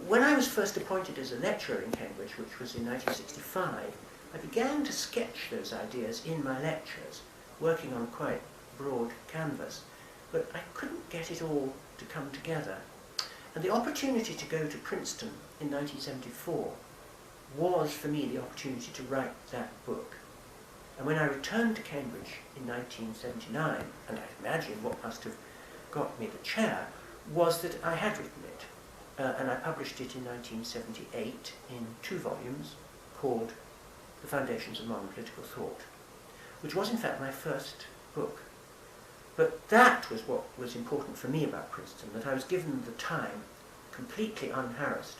When I was first appointed as a lecturer in Cambridge, which was in 1965, I began to sketch those ideas in my lectures, working on a quite broad canvas, but I couldn't get it all to come together. And the opportunity to go to Princeton in 1974 was, for me, the opportunity to write that book. And when I returned to Cambridge in 1979, and I imagine what must have got me the chair, was that I had written it. And I published it in 1978 in 2 volumes called The Foundations of Modern Political Thought, which was in fact my first book. But that was what was important for me about Princeton, that I was given the time, completely unharassed,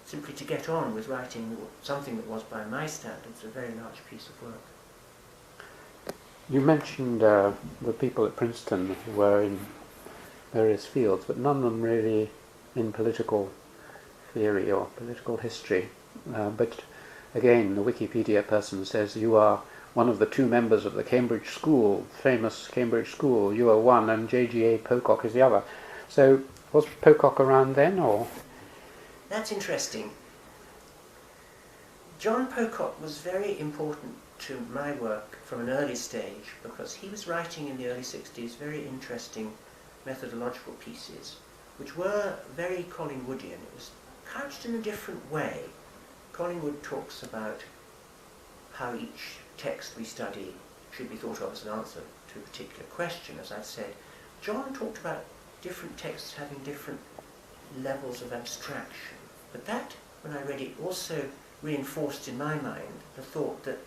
simply to get on with writing something that was, by my standards, a very large piece of work. You mentioned the people at Princeton who were in various fields, but none of them really in political theory or political history. But again, the Wikipedia person says you are one of the 2 members of the Cambridge School, famous Cambridge School. You are one, and J.G.A. Pocock is the other. So, was Pocock around then, or? That's interesting. John Pocock was very important to my work from an early stage because he was writing in the early 60s very interesting methodological pieces, which were very Collingwoodian. It was couched in a different way. Collingwood talks about how each text we study should be thought of as an answer to a particular question, as I've said. John talked about different texts having different levels of abstraction. But that, when I read it, also reinforced in my mind the thought that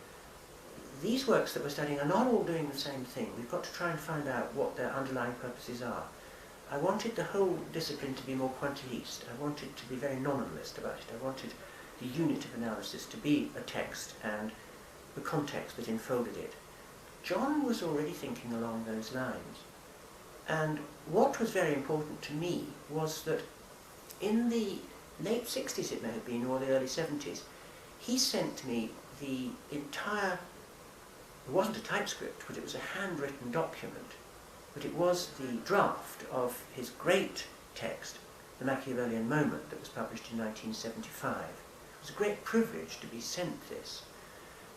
these works that we're studying are not all doing the same thing. We've got to try and find out what their underlying purposes are. I wanted the whole discipline to be more pointilliste. I wanted to be very nominalist about it. I wanted the unit of analysis to be a text and the context that enfolded it. John was already thinking along those lines. And what was very important to me was that in the late 60s, it may have been, or the early 70s, he sent me the entire, it wasn't a typescript, but it was a handwritten document, but it was the draft of his great text, The Machiavellian Moment, that was published in 1975. It was a great privilege to be sent this.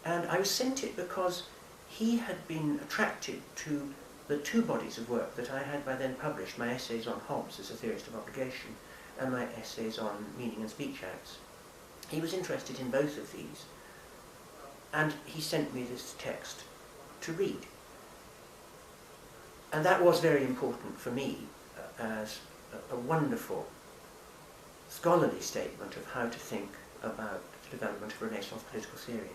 And I was sent it because he had been attracted to the 2 bodies of work that I had by then published, my essays on Hobbes as a theorist of obligation and my essays on meaning and speech acts. He was interested in both of these, and he sent me this text to read. And that was very important for me as a wonderful scholarly statement of how to think about the development of Renaissance political theory.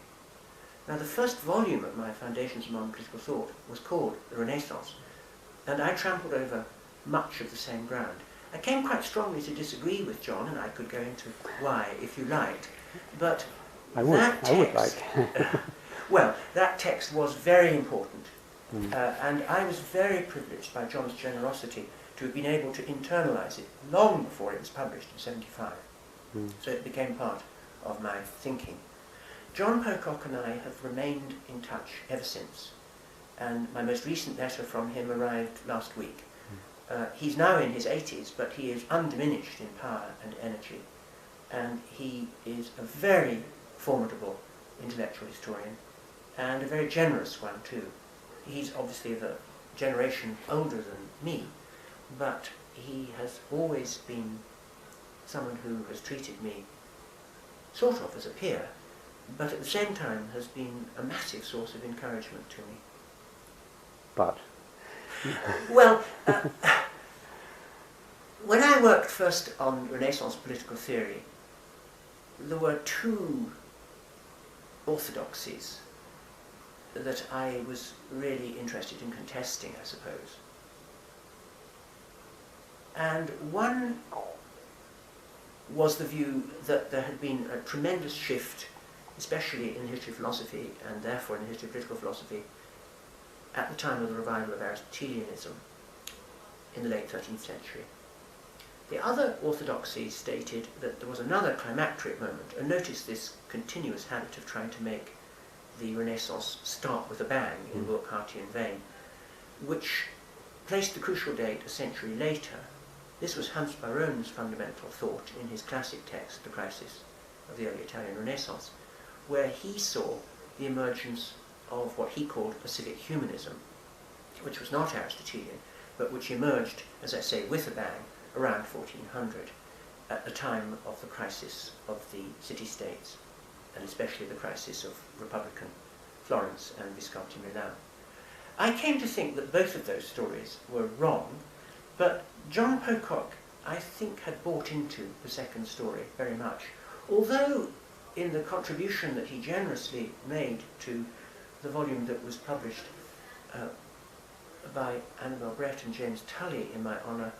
Now, the first volume of my Foundations of Modern Political Thought was called The Renaissance, and I trampled over much of the same ground. I came quite strongly to disagree with John, and I could go into why if you liked, but I would like. Well, that text was very important, and I was very privileged by John's generosity to have been able to internalise it long before it was published in '75. So it became part of my thinking. John Pocock and I have remained in touch ever since, and my most recent letter from him arrived last week. He's now in his 80s, but he is undiminished in power and energy, and he is a very formidable intellectual historian, and a very generous one too. He's obviously of a generation older than me, but he has always been someone who has treated me sort of as a peer, but at the same time has been a massive source of encouragement to me. But? Well, when I worked first on Renaissance political theory, there were two orthodoxies that I was really interested in contesting, I suppose. And one was the view that there had been a tremendous shift, especially in the history of philosophy, and therefore in the history of political philosophy, at the time of the revival of Aristotelianism in the late 13th century. The other orthodoxy stated that there was another climacteric moment, and notice this continuous habit of trying to make the Renaissance start with a bang in Burkhartian vein, which placed the crucial date a century later. This was Hans Barone's fundamental thought in his classic text, The Crisis of the Early Italian Renaissance, where he saw the emergence of what he called a civic humanism, which was not Aristotelian, but which emerged, as I say, with a bang around 1400, at the time of the crisis of the city-states, and especially the crisis of Republican Florence and Visconti Milan. I came to think that both of those stories were wrong, but John Pocock, I think, had bought into the second story very much, although in the contribution that he generously made to the volume that was published by Annabel Brett and James Tully in my honour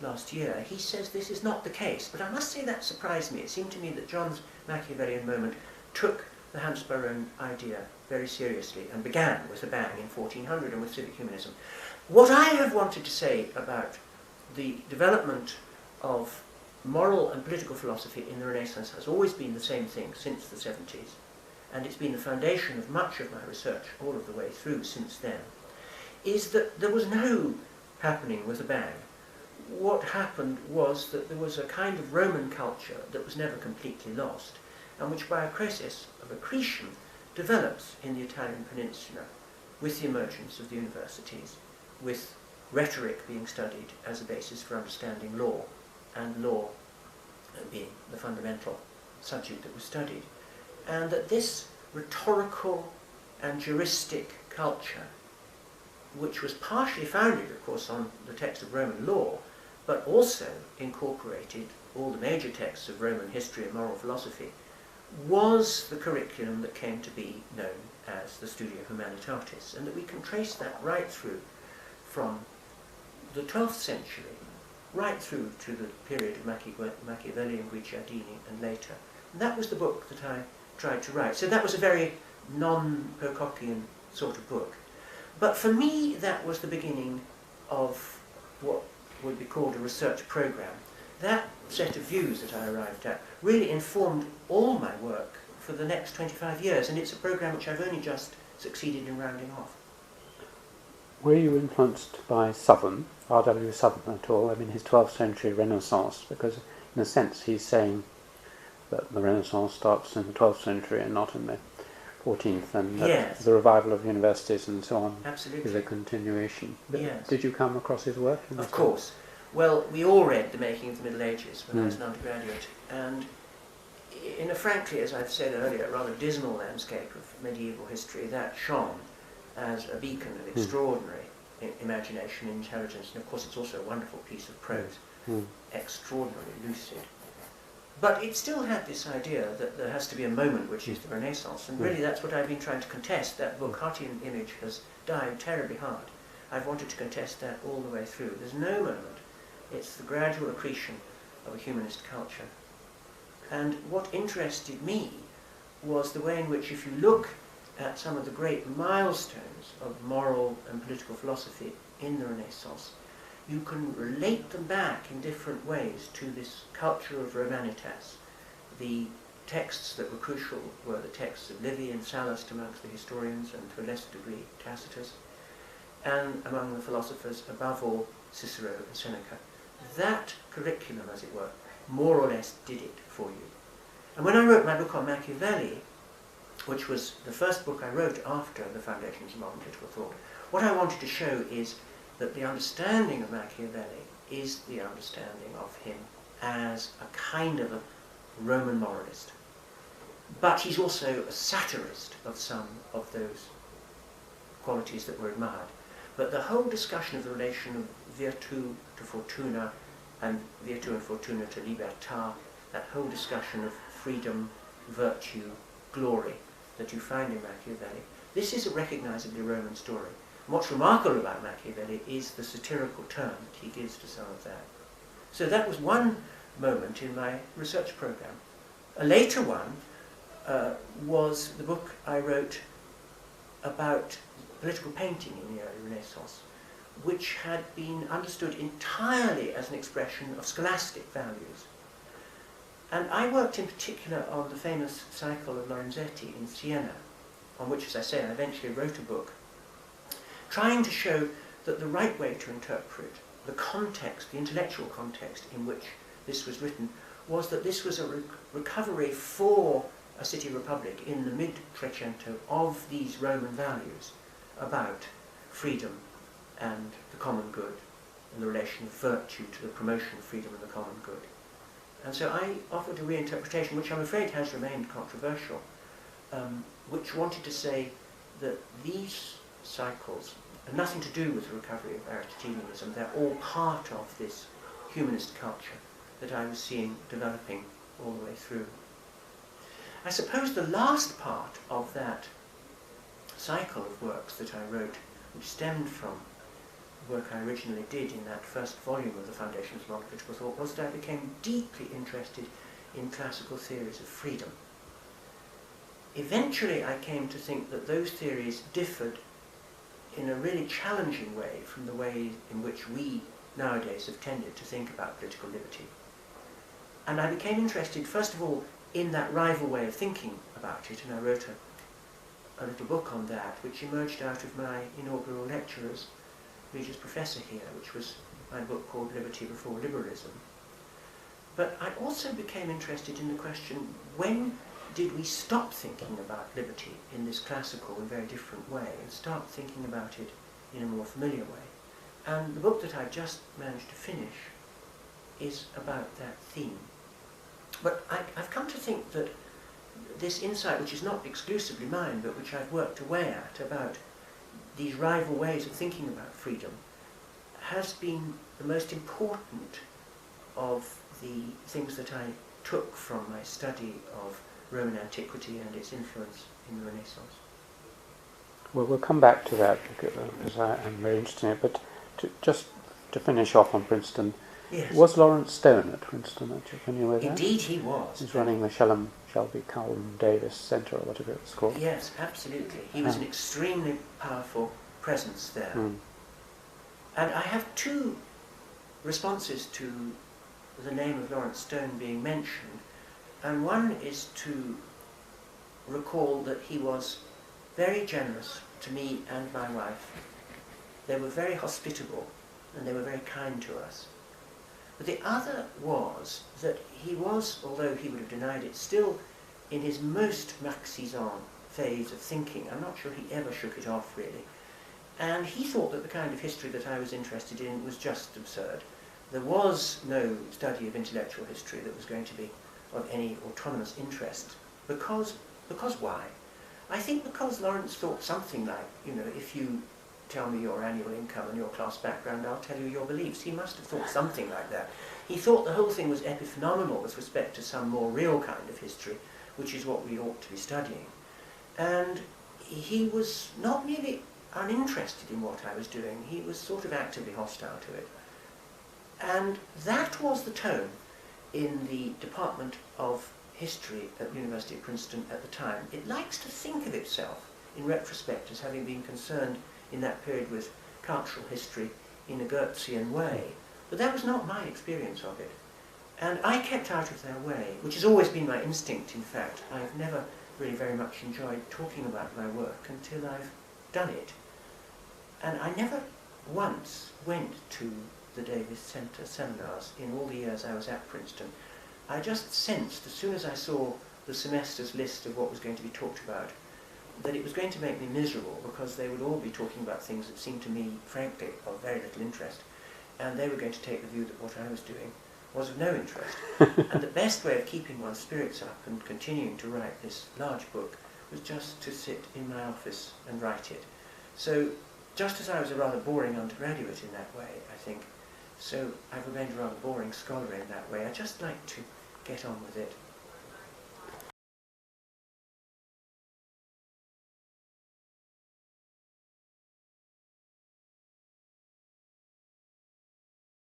last year, he says this is not the case. But I must say that surprised me. It seemed to me that John's Machiavellian moment took the Hans Baron idea very seriously and began with a bang in 1400 and with civic humanism. What I have wanted to say about the development of moral and political philosophy in the Renaissance has always been the same thing since the 70s, and it's been the foundation of much of my research all of the way through since then, is that there was no happening with a bang. What happened was that there was a kind of Roman culture that was never completely lost, and which by a process of accretion develops in the Italian peninsula with the emergence of the universities, with rhetoric being studied as a basis for understanding law, and law being the fundamental subject that was studied. And that this rhetorical and juristic culture, which was partially founded, of course, on the text of Roman law, but also incorporated all the major texts of Roman history and moral philosophy, was the curriculum that came to be known as the Studia Humanitatis, and that we can trace that right through from the 12th century, right through to the period of Machiavelli and Guicciardini and later. And that was the book that I tried to write. So that was a very non-Pocockian sort of book. But for me, that was the beginning of what would be called a research program. That set of views that I arrived at really informed all my work for the next 25 years, and it's a program which I've only just succeeded in rounding off. Were you influenced by Southern, R.W. Southern at all? I mean, his 12th century Renaissance, because in a sense he's saying that the Renaissance starts in the 12th century and not in the 14th, and that yes. the revival of universities and so on Absolutely. is a continuation. Yes. Did you come across his work? Of course. Well, we all read The Making of the Middle Ages when I was an undergraduate, and in a frankly, as I've said earlier, rather dismal landscape of medieval history, that shone as a beacon of extraordinary imagination and intelligence, and of course it's also a wonderful piece of prose, extraordinarily lucid. But it still had this idea that there has to be a moment which is the Renaissance, and really that's what I've been trying to contest. That Burkhartian image has died terribly hard. I've wanted to contest that all the way through. There's no moment. It's the gradual accretion of a humanist culture. And what interested me was the way in which, if you look at some of the great milestones of moral and political philosophy in the Renaissance, you can relate them back in different ways to this culture of Romanitas. The texts that were crucial were the texts of Livy and Sallust amongst the historians, and to a lesser degree Tacitus, and among the philosophers, above all, Cicero and Seneca. That curriculum, as it were, more or less did it for you. And when I wrote my book on Machiavelli, which was the first book I wrote after the Foundations of Modern Political Thought, what I wanted to show is that the understanding of Machiavelli is the understanding of him as a kind of a Roman moralist. But he's also a satirist of some of those qualities that were admired. But the whole discussion of the relation of virtu to fortuna and virtu and fortuna to libertà, that whole discussion of freedom, virtue, glory that you find in Machiavelli, this is a recognizably Roman story. And what's remarkable about Machiavelli is the satirical turn that he gives to some of that. So that was one moment in my research program. A later one was the book I wrote about political painting in the early Renaissance, which had been understood entirely as an expression of scholastic values. And I worked in particular on the famous cycle of Lorenzetti in Siena, on which, as I say, I eventually wrote a book, trying to show that the right way to interpret the context, the intellectual context in which this was written, was that this was a recovery for a city republic in the mid-Trecento of these Roman values about freedom and the common good, and the relation of virtue to the promotion of freedom and the common good. And so I offered a reinterpretation, which I'm afraid has remained controversial, which wanted to say that these cycles have nothing to do with the recovery of Aristotelianism. They're all part of this humanist culture that I was seeing developing all the way through. I suppose the last part of that cycle of works that I wrote, which stemmed from the work I originally did in that first volume of the Foundations of Modern Political Thought, was that I became deeply interested in classical theories of freedom. Eventually I came to think that those theories differed in a really challenging way from the way in which we nowadays have tended to think about political liberty. And I became interested, first of all, in that rival way of thinking about it, and I wrote a little book on that, which emerged out of my inaugural lecture as Regius Professor here, which was my book called Liberty Before Liberalism. But I also became interested in the question, when did we stop thinking about liberty in this classical and very different way and start thinking about it in a more familiar way? And the book that I've just managed to finish is about that theme. But I've come to think that this insight, which is not exclusively mine, but which I've worked away at, about these rival ways of thinking about freedom, has been the most important of the things that I took from my study of Roman antiquity and its influence in the Renaissance. Well, we'll come back to that because I'm very interested in it. But just to finish off on Princeton, yes. Was Lawrence Stone at Princeton? Can you know that? Indeed he was. He's running the Shelby Calvin Davis Centre, or whatever it was called. Yes, absolutely. He was an extremely powerful presence there. Mm. And I have two responses to the name of Lawrence Stone being mentioned. And one is to recall that he was very generous to me and my wife. They were very hospitable and they were very kind to us. But the other was that he was, although he would have denied it, still in his most Marxisant phase of thinking. I'm not sure he ever shook it off, really. And he thought that the kind of history that I was interested in was just absurd. There was no study of intellectual history that was going to be of any autonomous interest. Because why? I think because Lawrence thought something like, if you tell me your annual income and your class background, I'll tell you your beliefs. He must have thought something like that. He thought the whole thing was epiphenomenal with respect to some more real kind of history, which is what we ought to be studying. And he was not merely uninterested in what I was doing, he was sort of actively hostile to it. And that was the tone in the Department of History at the University of Princeton at the time. It likes to think of itself, in retrospect, as having been concerned in that period with cultural history in a Goethean way. But that was not my experience of it. And I kept out of their way, which has always been my instinct, in fact. I've never really very much enjoyed talking about my work until I've done it. And I never once went to the Davis Center seminars in all the years I was at Princeton. I just sensed, as soon as I saw the semester's list of what was going to be talked about, that it was going to make me miserable, because they would all be talking about things that seemed to me, frankly, of very little interest. And they were going to take the view that what I was doing was of no interest. And the best way of keeping one's spirits up and continuing to write this large book was just to sit in my office and write it. So, just as I was a rather boring undergraduate in that way, I think, so I've remained a rather boring scholar in that way. I just like to get on with it.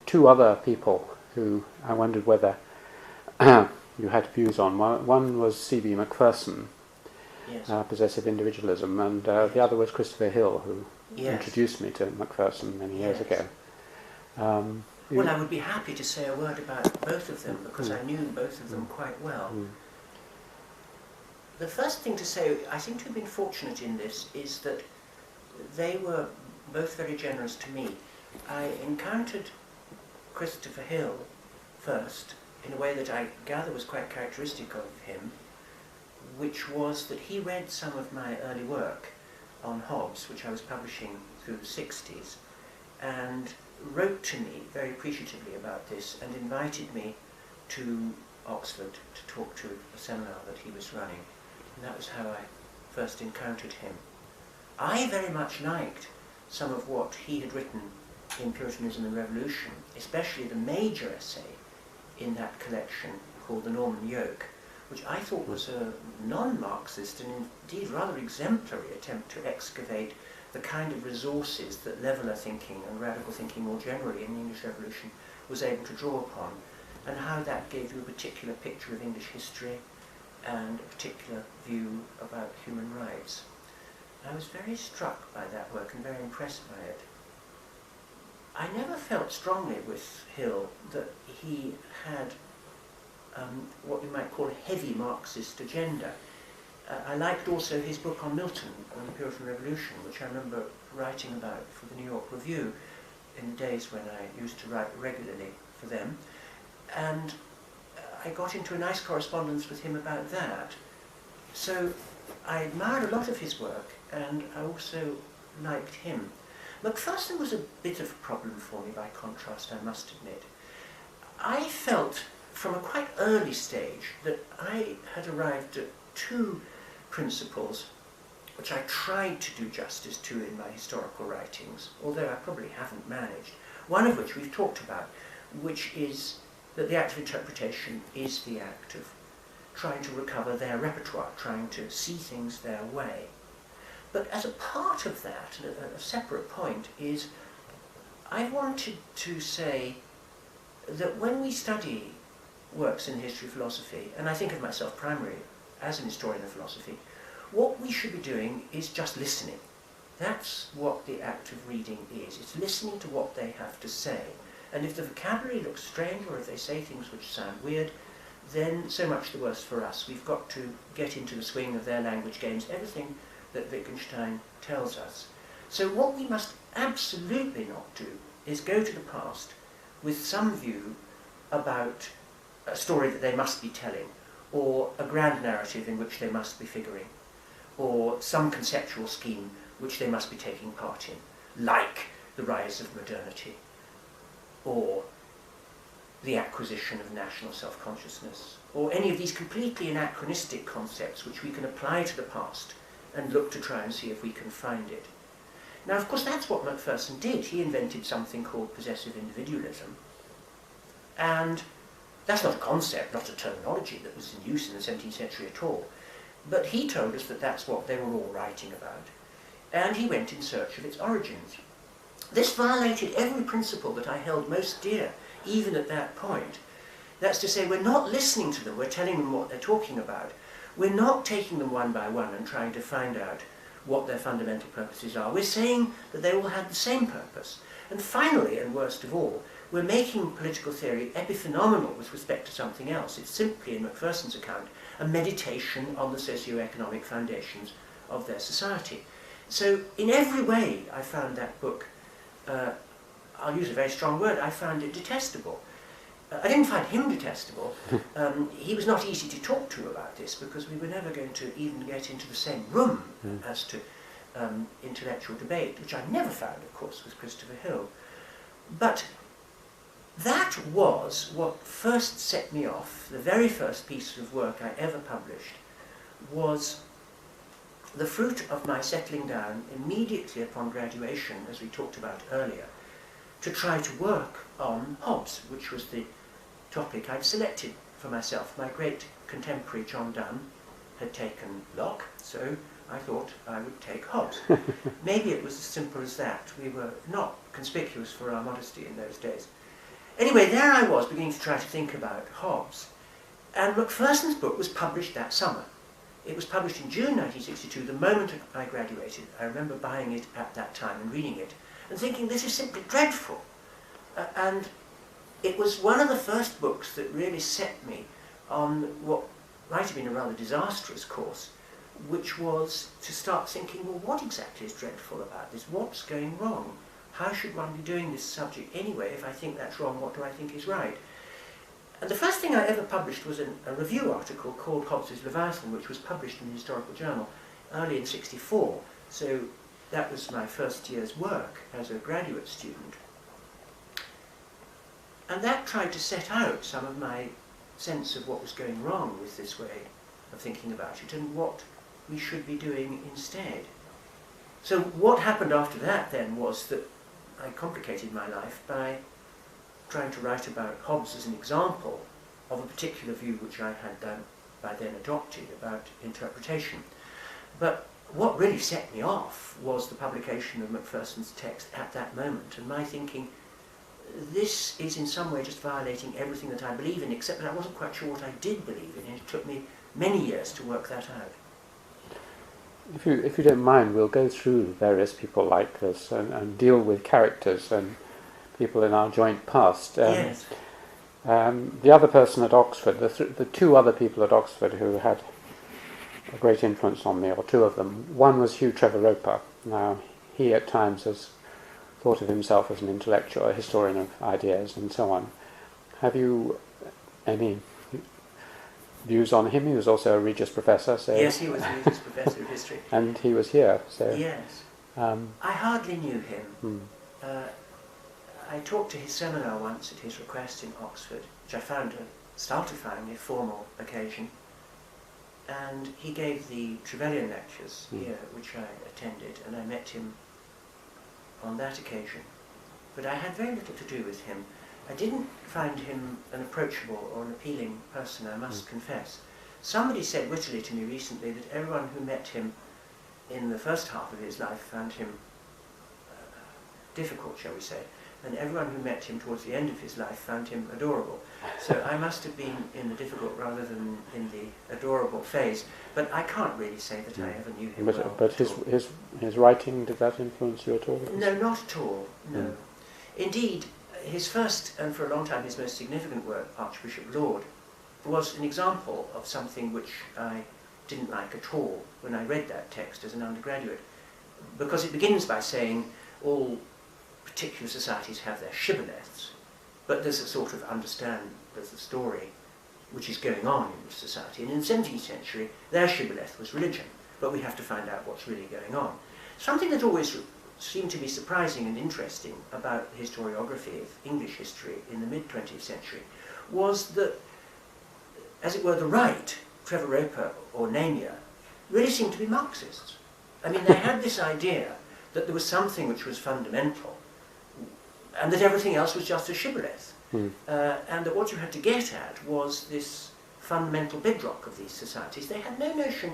Two other people who I wondered whether you had views on. One was C.B. Macpherson, Yes. Possessive Individualism, and the other was Christopher Hill, who Yes. introduced me to Macpherson many years Yes. ago. Well, I would be happy to say a word about both of them, because I knew both of them quite well. The first thing to say, I seem to have been fortunate in this, is that they were both very generous to me. I encountered Christopher Hill first, in a way that I gather was quite characteristic of him, which was that he read some of my early work on Hobbes, which I was publishing through the 60s, and wrote to me very appreciatively about this and invited me to Oxford to talk to a seminar that he was running. And that was how I first encountered him. I very much liked some of what he had written in Puritanism and Revolution, especially the major essay in that collection called The Norman Yoke, which I thought was a non-Marxist and indeed rather exemplary attempt to excavate the kind of resources that leveller thinking and radical thinking more generally in the English Revolution was able to draw upon, and how that gave you a particular picture of English history and a particular view about human rights. I was very struck by that work and very impressed by it. I never felt strongly with Hill that he had what you might call a heavy Marxist agenda. I liked also his book on Milton, on the Puritan Revolution, which I remember writing about for the New York Review in the days when I used to write regularly for them. And I got into a nice correspondence with him about that. So I admired a lot of his work, and I also liked him. Macpherson was a bit of a problem for me by contrast, I must admit. I felt from a quite early stage that I had arrived at two principles which I tried to do justice to in my historical writings, although I probably haven't managed. One of which we've talked about, which is that the act of interpretation is the act of trying to recover their repertoire, trying to see things their way. But as a part of that, a separate point, is I wanted to say that when we study works in the history of philosophy, and I think of myself primarily as an historian of philosophy, what we should be doing is just listening. That's what the act of reading is. It's listening to what they have to say. And if the vocabulary looks strange, or if they say things which sound weird, then so much the worse for us. We've got to get into the swing of their language games, everything that Wittgenstein tells us. So what we must absolutely not do is go to the past with some view about a story that they must be telling, or a grand narrative in which they must be figuring, or some conceptual scheme which they must be taking part in, like the rise of modernity, or the acquisition of national self-consciousness, or any of these completely anachronistic concepts which we can apply to the past and look to try and see if we can find it. Now, of course, that's what Macpherson did. He invented something called possessive individualism, And that's not a concept, not a terminology that was in use in the 17th century at all. But he told us that that's what they were all writing about. And he went in search of its origins. This violated every principle that I held most dear, even at that point. That's to say, we're not listening to them, we're telling them what they're talking about. We're not taking them one by one and trying to find out what their fundamental purposes are. We're saying that they all had the same purpose. And finally, and worst of all, we're making political theory epiphenomenal with respect to something else. It's simply, in Macpherson's account, a meditation on the socio-economic foundations of their society. So in every way I found that book, I'll use a very strong word, I found it detestable. I didn't find him detestable. He was not easy to talk to about this because we were never going to even get into the same room as to intellectual debate, which I never found, of course, with Christopher Hill. But that was what first set me off. The very first piece of work I ever published was the fruit of my settling down immediately upon graduation, as we talked about earlier, to try to work on Hobbes, which was the topic I'd selected for myself. My great contemporary John Donne had taken Locke, so I thought I would take Hobbes. Maybe it was as simple as that. We were not conspicuous for our modesty in those days. Anyway, there I was beginning to try to think about Hobbes, and Macpherson's book was published that summer. It was published in June 1962, the moment I graduated. I remember buying it at that time and reading it and thinking, this is simply dreadful. And it was one of the first books that really set me on what might have been a rather disastrous course, which was to start thinking, well, what exactly is dreadful about this? What's going wrong? How should one be doing this subject anyway? If I think that's wrong, what do I think is right? And the first thing I ever published was a review article called Hobbes' Leviathan, which was published in the Historical Journal early in '64. So that was my first year's work as a graduate student. And that tried to set out some of my sense of what was going wrong with this way of thinking about it and what we should be doing instead. So what happened after that then was that I complicated my life by trying to write about Hobbes as an example of a particular view which I had by then adopted about interpretation. But what really set me off was the publication of Macpherson's text at that moment, and my thinking, this is in some way just violating everything that I believe in, except that I wasn't quite sure what I did believe in, and it took me many years to work that out. If you don't mind, we'll go through various people like this and deal with characters and people in our joint past. Yes. The other person at Oxford, the two other people at Oxford who had a great influence on me, or two of them, one was Hugh Trevor Roper. Now, he at times has thought of himself as an intellectual, a historian of ideas and so on. Have you any views on him? He was also a Regius Professor. So yes, he was a Regius Professor of History. And he was here. So yes. I hardly knew him. I talked to his seminar once at his request in Oxford, which I found a stultifyingly formal occasion. And he gave the Trevelyan lectures here, which I attended, and I met him on that occasion. But I had very little to do with him. I didn't find him an approachable or an appealing person, I must confess. Somebody said wittily to me recently that everyone who met him in the first half of his life found him difficult, shall we say, and everyone who met him towards the end of his life found him adorable. So I must have been in the difficult rather than in the adorable phase, but I can't really say that I ever knew him well. But his writing, did that influence you at all? No, not at all, no. Indeed, his first, and for a long time his most significant work, Archbishop Laud, was an example of something which I didn't like at all when I read that text as an undergraduate, because it begins by saying all particular societies have their shibboleths, but there's a sort of there's a story which is going on in the society, and in the 17th century their shibboleth was religion, but we have to find out what's really going on. Something that always seemed to be surprising and interesting about the historiography of English history in the mid-20th century was that, as it were, the right, Trevor Roper or Namia, really seemed to be Marxists. I mean, they had this idea that there was something which was fundamental and that everything else was just a shibboleth. and that what you had to get at was this fundamental bedrock of these societies. They had no notion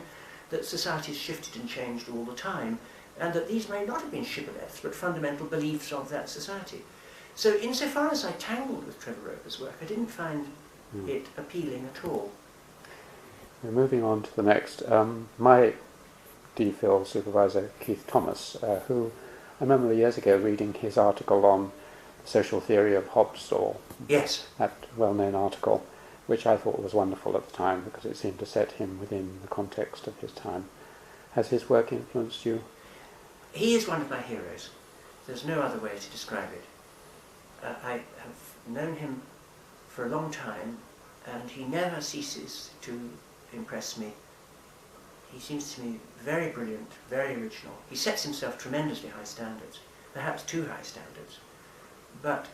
that societies shifted and changed all the time, and that these may not have been shibboleths, but fundamental beliefs of that society. So insofar as I tangled with Trevor Roper's work, I didn't find it appealing at all. We're moving on to the next. My DPhil supervisor, Keith Thomas, who I remember years ago reading his article on the social theory of Hobbes, or Yes. that well-known article, which I thought was wonderful at the time because it seemed to set him within the context of his time. Has his work influenced you? He is one of my heroes. There's no other way to describe it. I have known him for a long time, and he never ceases to impress me. He seems to me very brilliant, very original. He sets himself tremendously high standards, perhaps too high standards, but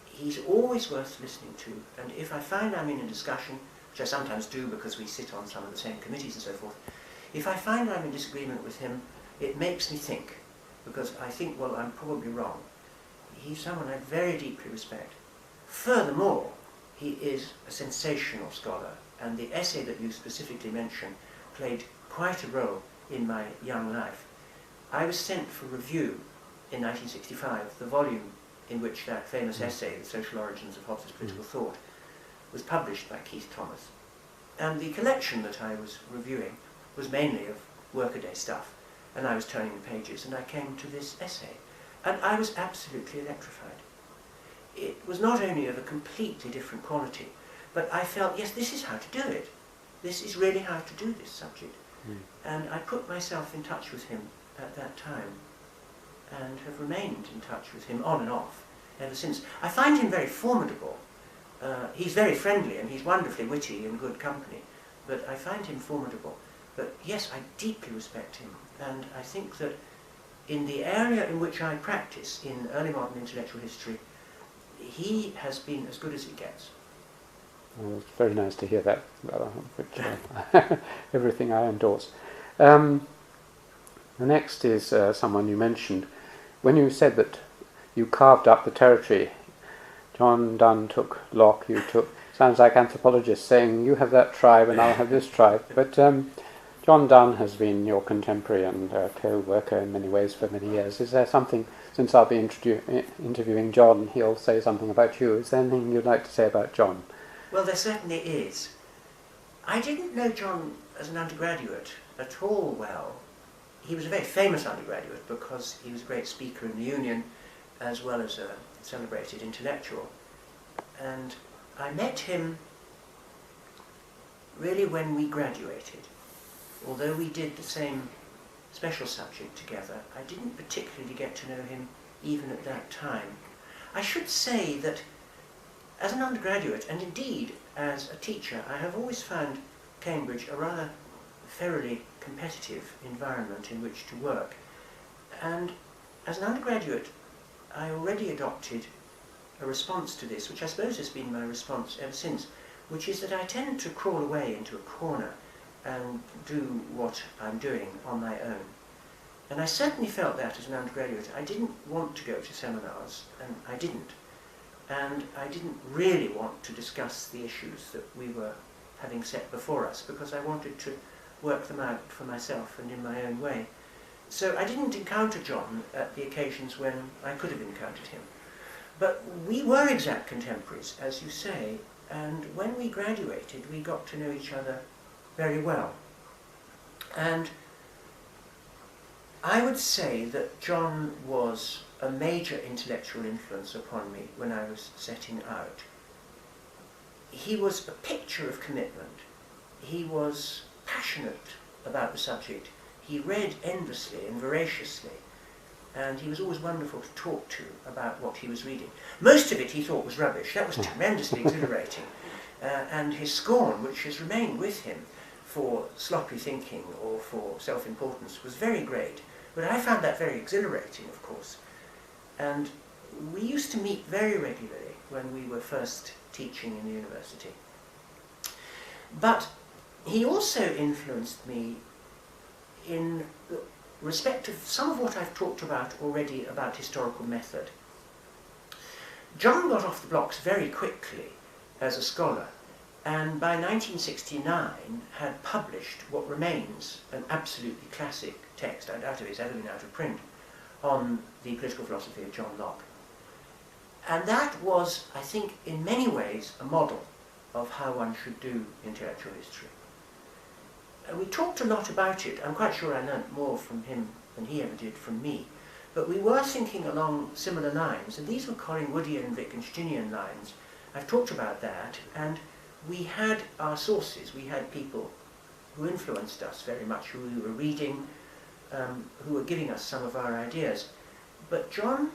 he's always worth listening to, and if I find I'm in a discussion, which I sometimes do because we sit on some of the same committees and so forth, if I find I'm in disagreement with him, it makes me think, because I think, well, I'm probably wrong. He's someone I very deeply respect. Furthermore, he is a sensational scholar, and the essay that you specifically mentioned played quite a role in my young life. I was sent for review in 1965, the volume in which that famous essay, The Social Origins of Hobbes' Political Thought, was published by Keith Thomas. And the collection that I was reviewing was mainly of workaday stuff, and I was turning the pages, and I came to this essay, and I was absolutely electrified. It was not only of a completely different quality, but I felt, yes, this is how to do it. This is really how to do this subject. And I put myself in touch with him at that time, and have remained in touch with him on and off ever since. I find him very formidable. He's very friendly, and he's wonderfully witty and good company, but I find him formidable. But yes, I deeply respect him, and I think that in the area in which I practice, in early modern intellectual history, he has been as good as it gets. Well, it's very nice to hear that, which everything I endorse. The next is someone you mentioned. When you said that you carved up the territory, John Donne took Locke, you took... Sounds like anthropologists saying, you have that tribe and I'll have this tribe. But John Donne has been your contemporary and co-worker in many ways for many years. Is there something, since I'll be interviewing John, he'll say something about you. Is there anything you'd like to say about John? Well, there certainly is. I didn't know John as an undergraduate at all well. He was a very famous undergraduate because he was a great speaker in the Union as well as a celebrated intellectual. And I met him really when we graduated. Although we did the same special subject together, I didn't particularly get to know him even at that time. I should say that as an undergraduate, and indeed as a teacher, I have always found Cambridge a rather thoroughly competitive environment in which to work. And as an undergraduate, I already adopted a response to this, which I suppose has been my response ever since, which is that I tend to crawl away into a corner and do what I'm doing on my own. And I certainly felt that as an undergraduate. I didn't want to go to seminars, and I didn't. And I didn't really want to discuss the issues that we were having set before us, because I wanted to work them out for myself and in my own way. So I didn't encounter John at the occasions when I could have encountered him. But we were exact contemporaries, as you say, and when we graduated, we got to know each other very well. And I would say that John was a major intellectual influence upon me when I was setting out. He was a picture of commitment. He was passionate about the subject. He read endlessly and voraciously, and he was always wonderful to talk to about what he was reading. Most of it he thought was rubbish. That was tremendously exhilarating. And his scorn, which has remained with him for sloppy thinking or for self-importance, was very great. But I found that very exhilarating, of course. And we used to meet very regularly when we were first teaching in the university. But he also influenced me in respect of some of what I've talked about already about historical method. John got off the blocks very quickly as a scholar, and by 1969 had published what remains an absolutely classic text, I doubt if it's ever been out of print, on the political philosophy of John Locke. And that was, I think, in many ways a model of how one should do intellectual history. We talked a lot about it. I'm quite sure I learnt more from him than he ever did from me. But we were thinking along similar lines, and these were Collingwoodian, Wittgensteinian lines. I've talked about that, and we had our sources. We had people who influenced us very much, who we were reading, who were giving us some of our ideas. But John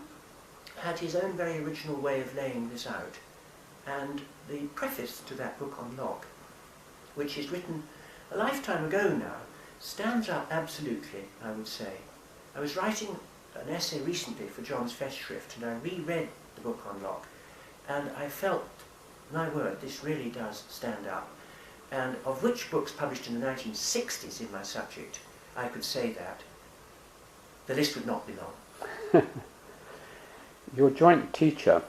had his own very original way of laying this out. And the preface to that book on Locke, which is written a lifetime ago now, stands up absolutely, I would say. I was writing an essay recently for John's Festschrift, and I reread the book on Locke, and I felt, my word, this really does stand up. And of which books published in the 1960s in my subject, I could say that, the list would not be long. Your joint teacher,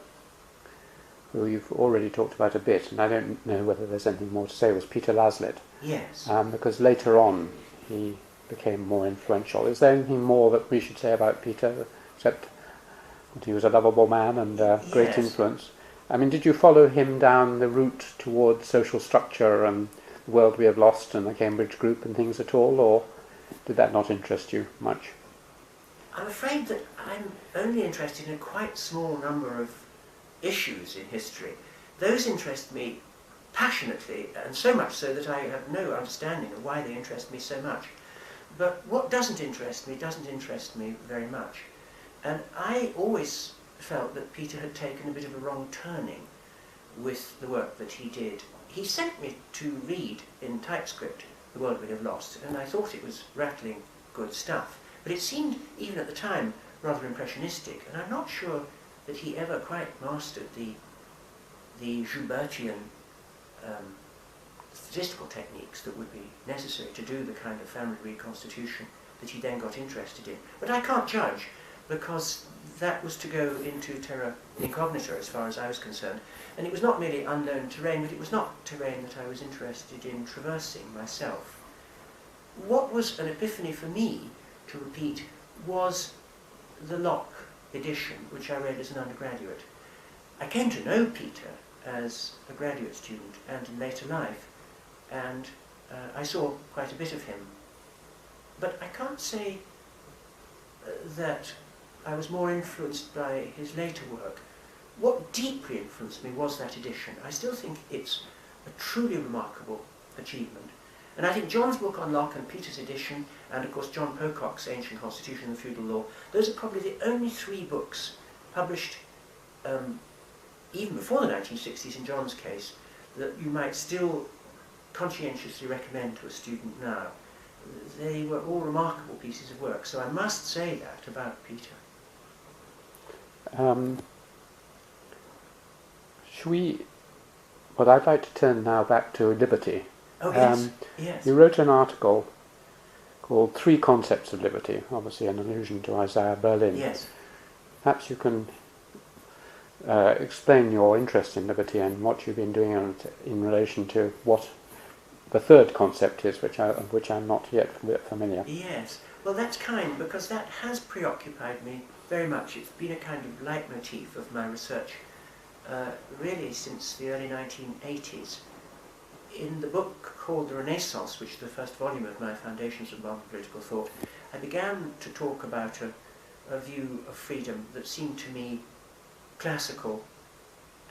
who you've already talked about a bit, and I don't know whether there's anything more to say, was Peter Laslett. Yes. Because later on he became more influential. Is there anything more that we should say about Peter, except that he was a lovable man and great Yes. influence? I mean, did you follow him down the route towards social structure and the world we have lost and the Cambridge group and things at all, or did that not interest you much? I'm afraid that I'm only interested in a quite small number of issues in history. Those interest me passionately, and so much so that I have no understanding of why they interest me so much. But what doesn't interest me very much. And I always felt that Peter had taken a bit of a wrong turning with the work that he did. He sent me to read in typescript The World We Have Lost, and I thought it was rattling good stuff. But it seemed, even at the time, rather impressionistic, and I'm not sure that he ever quite mastered the Joubertian statistical techniques that would be necessary to do the kind of family reconstitution that he then got interested in. But I can't judge, because that was to go into terra incognita as far as I was concerned. And it was not merely unknown terrain, but it was not terrain that I was interested in traversing myself. What was an epiphany for me, to repeat, was the Locke edition, which I read as an undergraduate. I came to know Peter as a graduate student and in later life, and I saw quite a bit of him. But I can't say that I was more influenced by his later work. What deeply influenced me was that edition. I still think it's a truly remarkable achievement. And I think John's book on Locke and Peter's edition, and of course John Pocock's Ancient Constitution and Feudal Law, those are probably the only three books published even before the 1960s in John's case, that you might still conscientiously recommend to a student now. They were all remarkable pieces of work, so I must say that about Peter. Well, I'd like to turn now back to liberty. Oh, yes, yes. You wrote an article called Three Concepts of Liberty, obviously an allusion to Isaiah Berlin. Yes. Perhaps you can explain your interest in liberty and what you've been doing in relation to what the third concept is, of which I'm not yet familiar. Yes. Well, that's kind, because that has preoccupied me very much. It's been a kind of leitmotif of my research, really since the early 1980s. In the book called The Renaissance, which is the first volume of my Foundations of Modern Political Thought, I began to talk about a view of freedom that seemed to me classical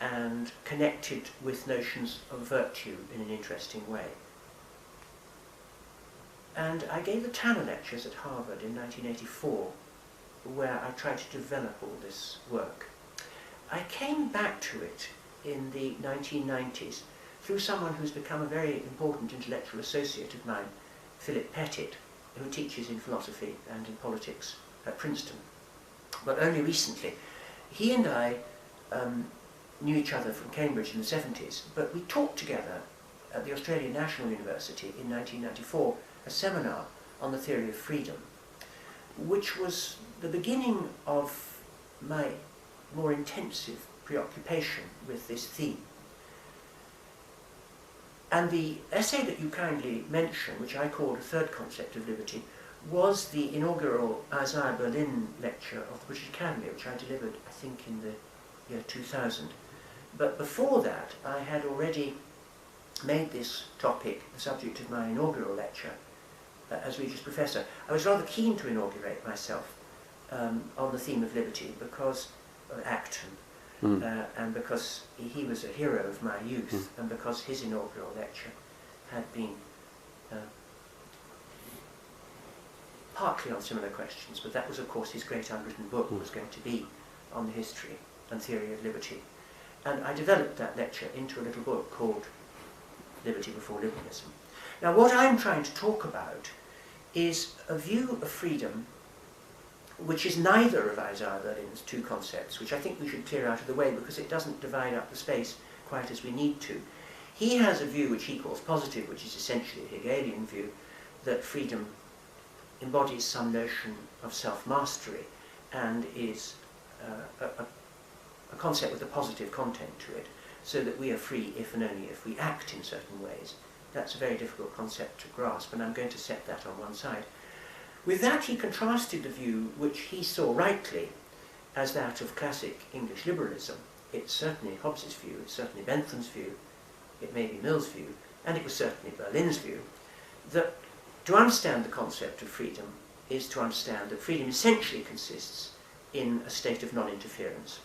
and connected with notions of virtue in an interesting way. And I gave the Tanner Lectures at Harvard in 1984, where I tried to develop all this work. I came back to it in the 1990s through someone who's become a very important intellectual associate of mine, Philip Pettit, who teaches in philosophy and in politics at Princeton. But only recently. He and I knew each other from Cambridge in the 70s, but we taught together at the Australian National University in 1994 a seminar on the theory of freedom, which was the beginning of my more intensive preoccupation with this theme. And the essay that you kindly mentioned, which I called A Third Concept of Liberty, was the inaugural Isaiah Berlin lecture of the British Academy, which I delivered, I think, in the year 2000. But before that, I had already made this topic the subject of my inaugural lecture as Regius Professor. I was rather keen to inaugurate myself on the theme of liberty because of Acton, and because he was a hero of my youth, and because his inaugural lecture had been partly on similar questions, but that was of course his great unwritten book was going to be on the history and theory of liberty. And I developed that lecture into a little book called Liberty Before Liberalism. Now what I'm trying to talk about is a view of freedom which is neither of Isaiah Berlin's two concepts, which I think we should clear out of the way because it doesn't divide up the space quite as we need to. He has a view which he calls positive, which is essentially a Hegelian view, that freedom embodies some notion of self-mastery and is a concept with a positive content to it, so that we are free if and only if we act in certain ways. That's a very difficult concept to grasp, and I'm going to set that on one side. With that, he contrasted the view which he saw rightly as that of classic English liberalism. It's certainly Hobbes's view, it's certainly Bentham's view, it may be Mill's view, and it was certainly Berlin's view, that to understand the concept of freedom is to understand that freedom essentially consists in a state of non-interference,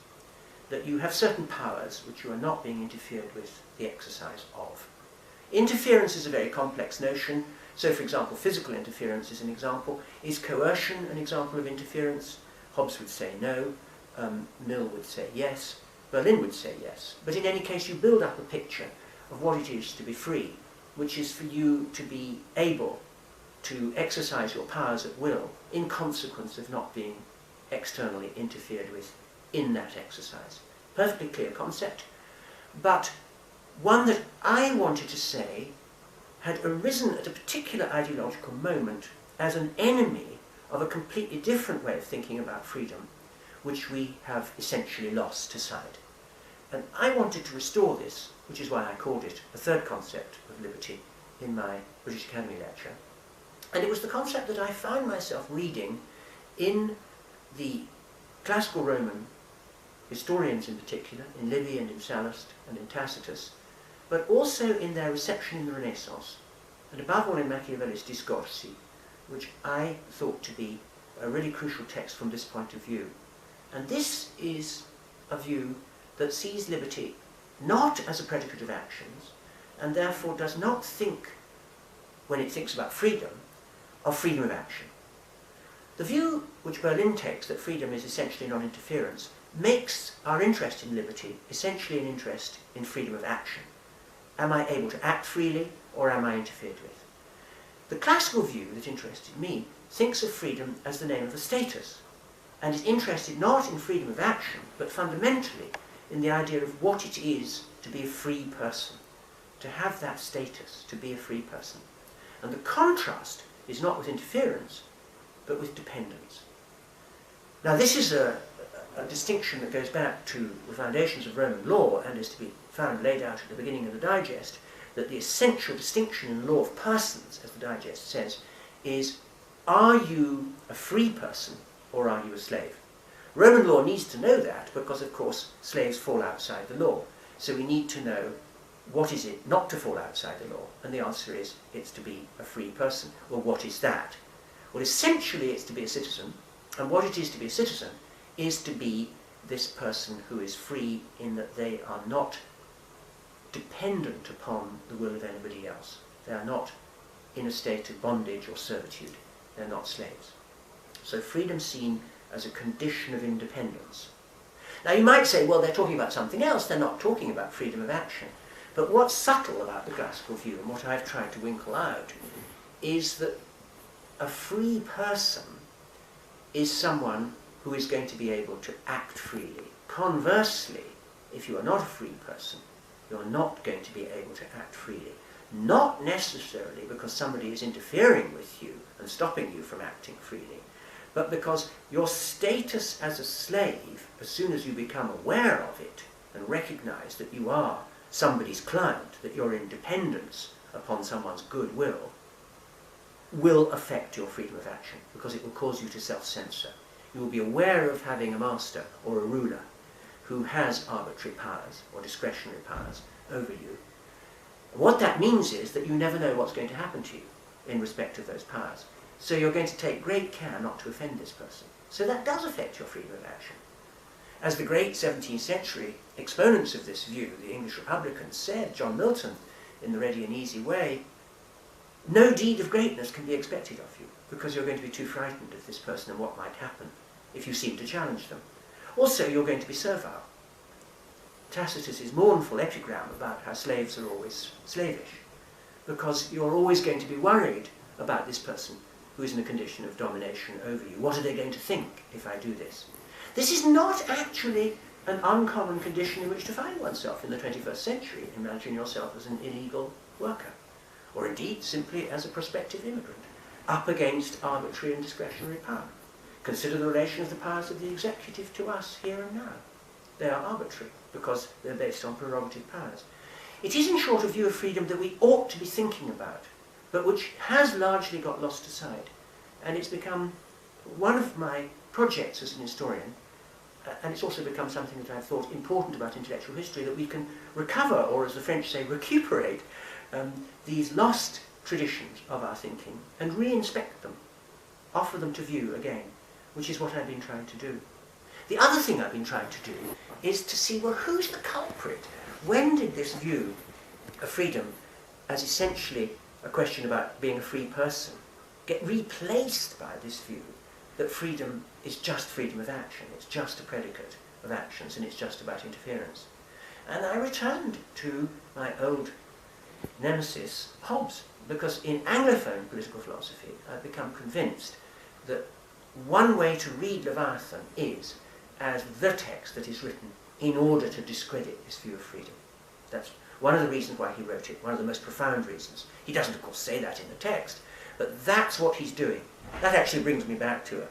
that you have certain powers which you are not being interfered with the exercise of. Interference is a very complex notion. So, for example, physical interference is an example. Is coercion an example of interference? Hobbes would say no, Mill would say yes, Berlin would say yes. But in any case, you build up a picture of what it is to be free, which is for you to be able to exercise your powers at will in consequence of not being externally interfered with in that exercise. Perfectly clear concept, but one that I wanted to say had arisen at a particular ideological moment as an enemy of a completely different way of thinking about freedom, which we have essentially lost to sight. And I wanted to restore this, which is why I called it A Third Concept of Liberty in my British Academy lecture. And it was the concept that I found myself reading in the classical Roman historians in particular, in Livy and in Sallust and in Tacitus, but also in their reception in the Renaissance, and above all in Machiavelli's Discorsi, which I thought to be a really crucial text from this point of view. And this is a view that sees liberty not as a predicate of actions, and therefore does not think, when it thinks about freedom, of freedom of action. The view which Berlin takes, that freedom is essentially non-interference, makes our interest in liberty essentially an interest in freedom of action. Am I able to act freely, or am I interfered with? The classical view that interested me thinks of freedom as the name of a status, and is interested not in freedom of action, but fundamentally in the idea of what it is to be a free person, to have that status, to be a free person. And the contrast is not with interference, but with dependence. Now this is a distinction that goes back to the foundations of Roman law and is to be found laid out at the beginning of the digest, that the essential distinction in the law of persons, as the digest says, is, are you a free person or are you a slave? Roman law needs to know that because, of course, slaves fall outside the law. So we need to know what is it not to fall outside the law, and the answer is it's to be a free person. Well, what is that? Well, essentially it's to be a citizen, and what it is to be a citizen is to be this person who is free in that they are not dependent upon the will of anybody else. They are not in a state of bondage or servitude. They're not slaves. So freedom seen as a condition of independence. Now you might say, well, they're talking about something else. They're not talking about freedom of action. But what's subtle about the classical view, and what I've tried to winkle out, is that a free person is someone who is going to be able to act freely. Conversely, if you are not a free person, you're not going to be able to act freely. Not necessarily because somebody is interfering with you and stopping you from acting freely, but because your status as a slave, as soon as you become aware of it, and recognise that you are somebody's client, that you're in dependence upon someone's goodwill, will affect your freedom of action, because it will cause you to self-censor. You will be aware of having a master or a ruler who has arbitrary powers or discretionary powers over you. What that means is that you never know what's going to happen to you in respect of those powers. So you're going to take great care not to offend this person. So that does affect your freedom of action. As the great 17th century exponents of this view, the English Republicans, said, John Milton, in the Ready and Easy Way, no deed of greatness can be expected of you, because you're going to be too frightened of this person and what might happen if you seem to challenge them. Also, you're going to be servile. Tacitus's mournful epigram about how slaves are always slavish, because you're always going to be worried about this person who is in a condition of domination over you. What are they going to think if I do this? This is not actually an uncommon condition in which to find oneself in the 21st century. Imagine yourself as an illegal worker, or indeed simply as a prospective immigrant, up against arbitrary and discretionary power. Consider the relation of the powers of the executive to us here and now. They are arbitrary because they're based on prerogative powers. It is, in short, a view of freedom that we ought to be thinking about, but which has largely got lost aside. And it's become one of my projects as an historian, and it's also become something that I've thought important about intellectual history, that we can recover, or as the French say, recuperate, these lost traditions of our thinking and re-inspect them, offer them to view again, which is what I've been trying to do. The other thing I've been trying to do is to see, well, who's the culprit? When did this view of freedom as essentially a question about being a free person get replaced by this view that freedom is just freedom of action, it's just a predicate of actions, and it's just about interference? And I returned to my old nemesis, Hobbes, because in Anglophone political philosophy I've become convinced that one way to read Leviathan is as the text that is written in order to discredit this view of freedom. That's one of the reasons why he wrote it, one of the most profound reasons. He doesn't, of course, say that in the text, but that's what he's doing. That actually brings me back to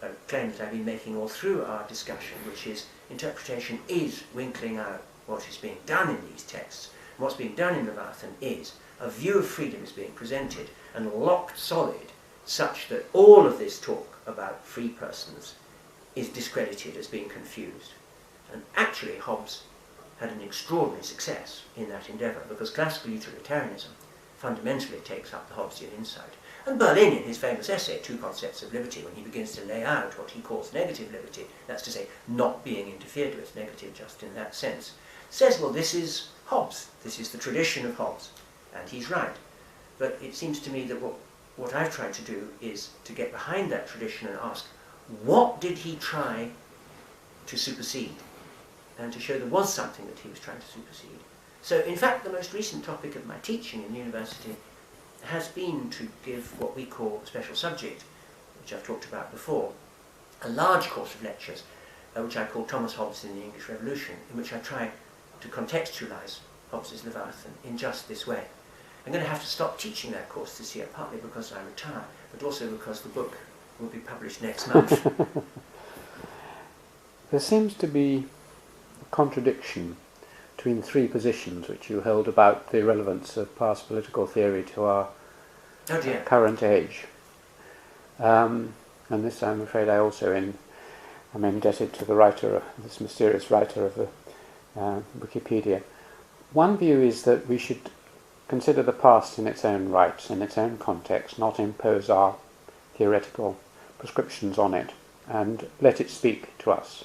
a claim that I've been making all through our discussion, which is interpretation is winkling out what is being done in these texts. And what's being done in Leviathan is a view of freedom is being presented and locked solid, such that all of this talk about free persons is discredited as being confused. And actually Hobbes had an extraordinary success in that endeavour, because classical utilitarianism fundamentally takes up the Hobbesian insight. And Berlin, in his famous essay, Two Concepts of Liberty, when he begins to lay out what he calls negative liberty, that's to say, not being interfered with, negative just in that sense, says, well, this is Hobbes, this is the tradition of Hobbes, and he's right. But it seems to me that what I've tried to do is to get behind that tradition and ask, what did he try to supersede? And to show there was something that he was trying to supersede. So, in fact, the most recent topic of my teaching in university has been to give what we call a special subject, which I've talked about before, a large course of lectures, which I call Thomas Hobbes in the English Revolution, in which I try to contextualise Hobbes' Leviathan in just this way. I'm going to have to stop teaching that course this year, partly because I retire, but also because the book will be published next month. There seems to be a contradiction between three positions which you hold about the relevance of past political theory to our current age. And this, I'm afraid, I'm indebted to the writer, this mysterious writer of the Wikipedia. One view is that we should consider the past in its own right, in its own context, not impose our theoretical prescriptions on it, and let it speak to us.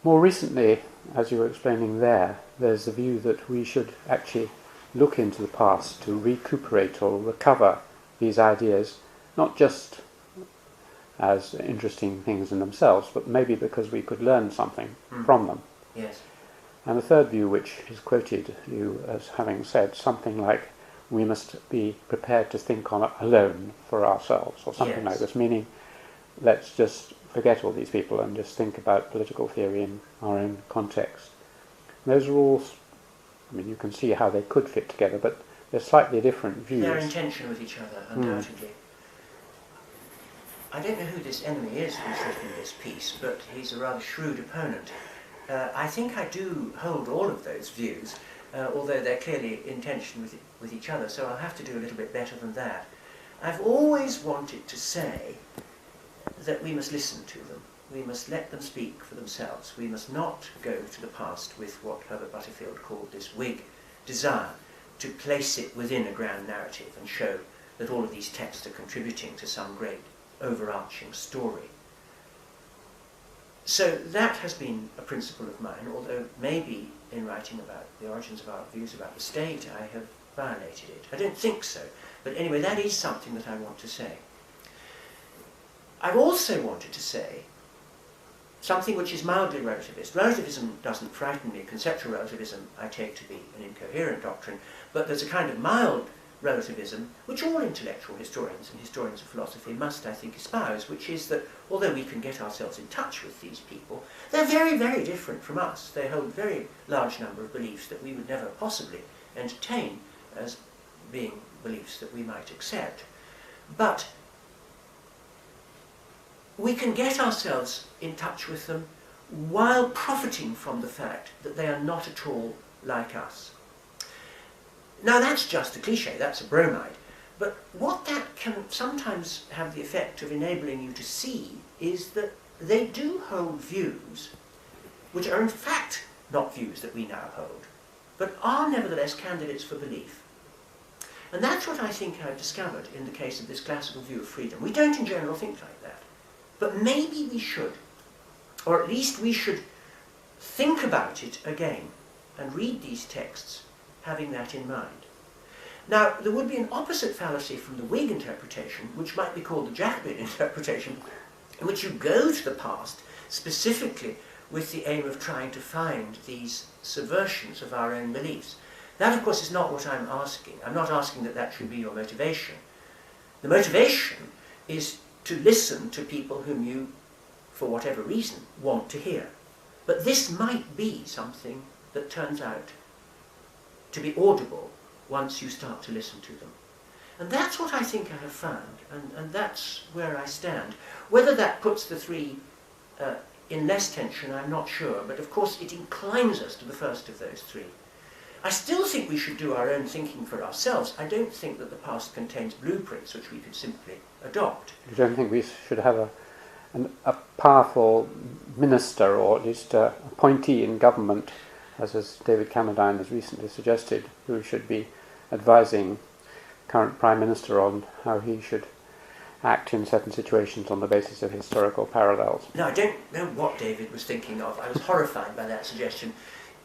More recently, as you were explaining there's the view that we should actually look into the past to recuperate or recover these ideas, not just as interesting things in themselves, but maybe because we could learn something from them. Yes. And the third view, which is quoted you as having said something like, we must be prepared to think on it alone for ourselves, or something like this, meaning let's just forget all these people and just think about political theory in our own context. Those are all, you can see how they could fit together, but they're slightly different views. They're in tension with each other, undoubtedly. I don't know who this enemy is who's written this piece, but he's a rather shrewd opponent. I think I do hold all of those views, although they're clearly in tension with each other, so I'll have to do a little bit better than that. I've always wanted to say that we must listen to them. We must let them speak for themselves. We must not go to the past with what Herbert Butterfield called this Whig desire to place it within a grand narrative and show that all of these texts are contributing to some great overarching story. So that has been a principle of mine, although maybe in writing about the origins of our views about the state I have violated it. I don't think so, but anyway, that is something that I want to say. I've also wanted to say something which is mildly relativist. Relativism doesn't frighten me. Conceptual relativism I take to be an incoherent doctrine, but there's a kind of mild relativism which all intellectual historians and historians of philosophy must, I think, espouse, which is that although we can get ourselves in touch with these people, they're very, very different from us. They hold a very large number of beliefs that we would never possibly entertain as being beliefs that we might accept. But we can get ourselves in touch with them while profiting from the fact that they are not at all like us. Now that's just a cliche, that's a bromide, but what that can sometimes have the effect of enabling you to see is that they do hold views which are in fact not views that we now hold, but are nevertheless candidates for belief. And that's what I think I've discovered in the case of this classical view of freedom. We don't in general think like that, but maybe we should, or at least we should think about it again and read these texts having that in mind. Now, there would be an opposite fallacy from the Whig interpretation, which might be called the Jacobin interpretation, in which you go to the past specifically with the aim of trying to find these subversions of our own beliefs. That, of course, is not what I'm asking. I'm not asking that that should be your motivation. The motivation is to listen to people whom you, for whatever reason, want to hear. But this might be something that turns out to be audible once you start to listen to them. And that's what I think I have found, and that's where I stand. Whether that puts the three in less tension, I'm not sure, but of course it inclines us to the first of those three. I still think we should do our own thinking for ourselves. I don't think that the past contains blueprints which we could simply adopt. You don't think we should have a powerful minister, or at least an appointee in government, as David Carradine has recently suggested, who should be advising current Prime Minister on how he should act in certain situations on the basis of historical parallels? No, I don't know what David was thinking of. I was horrified by that suggestion.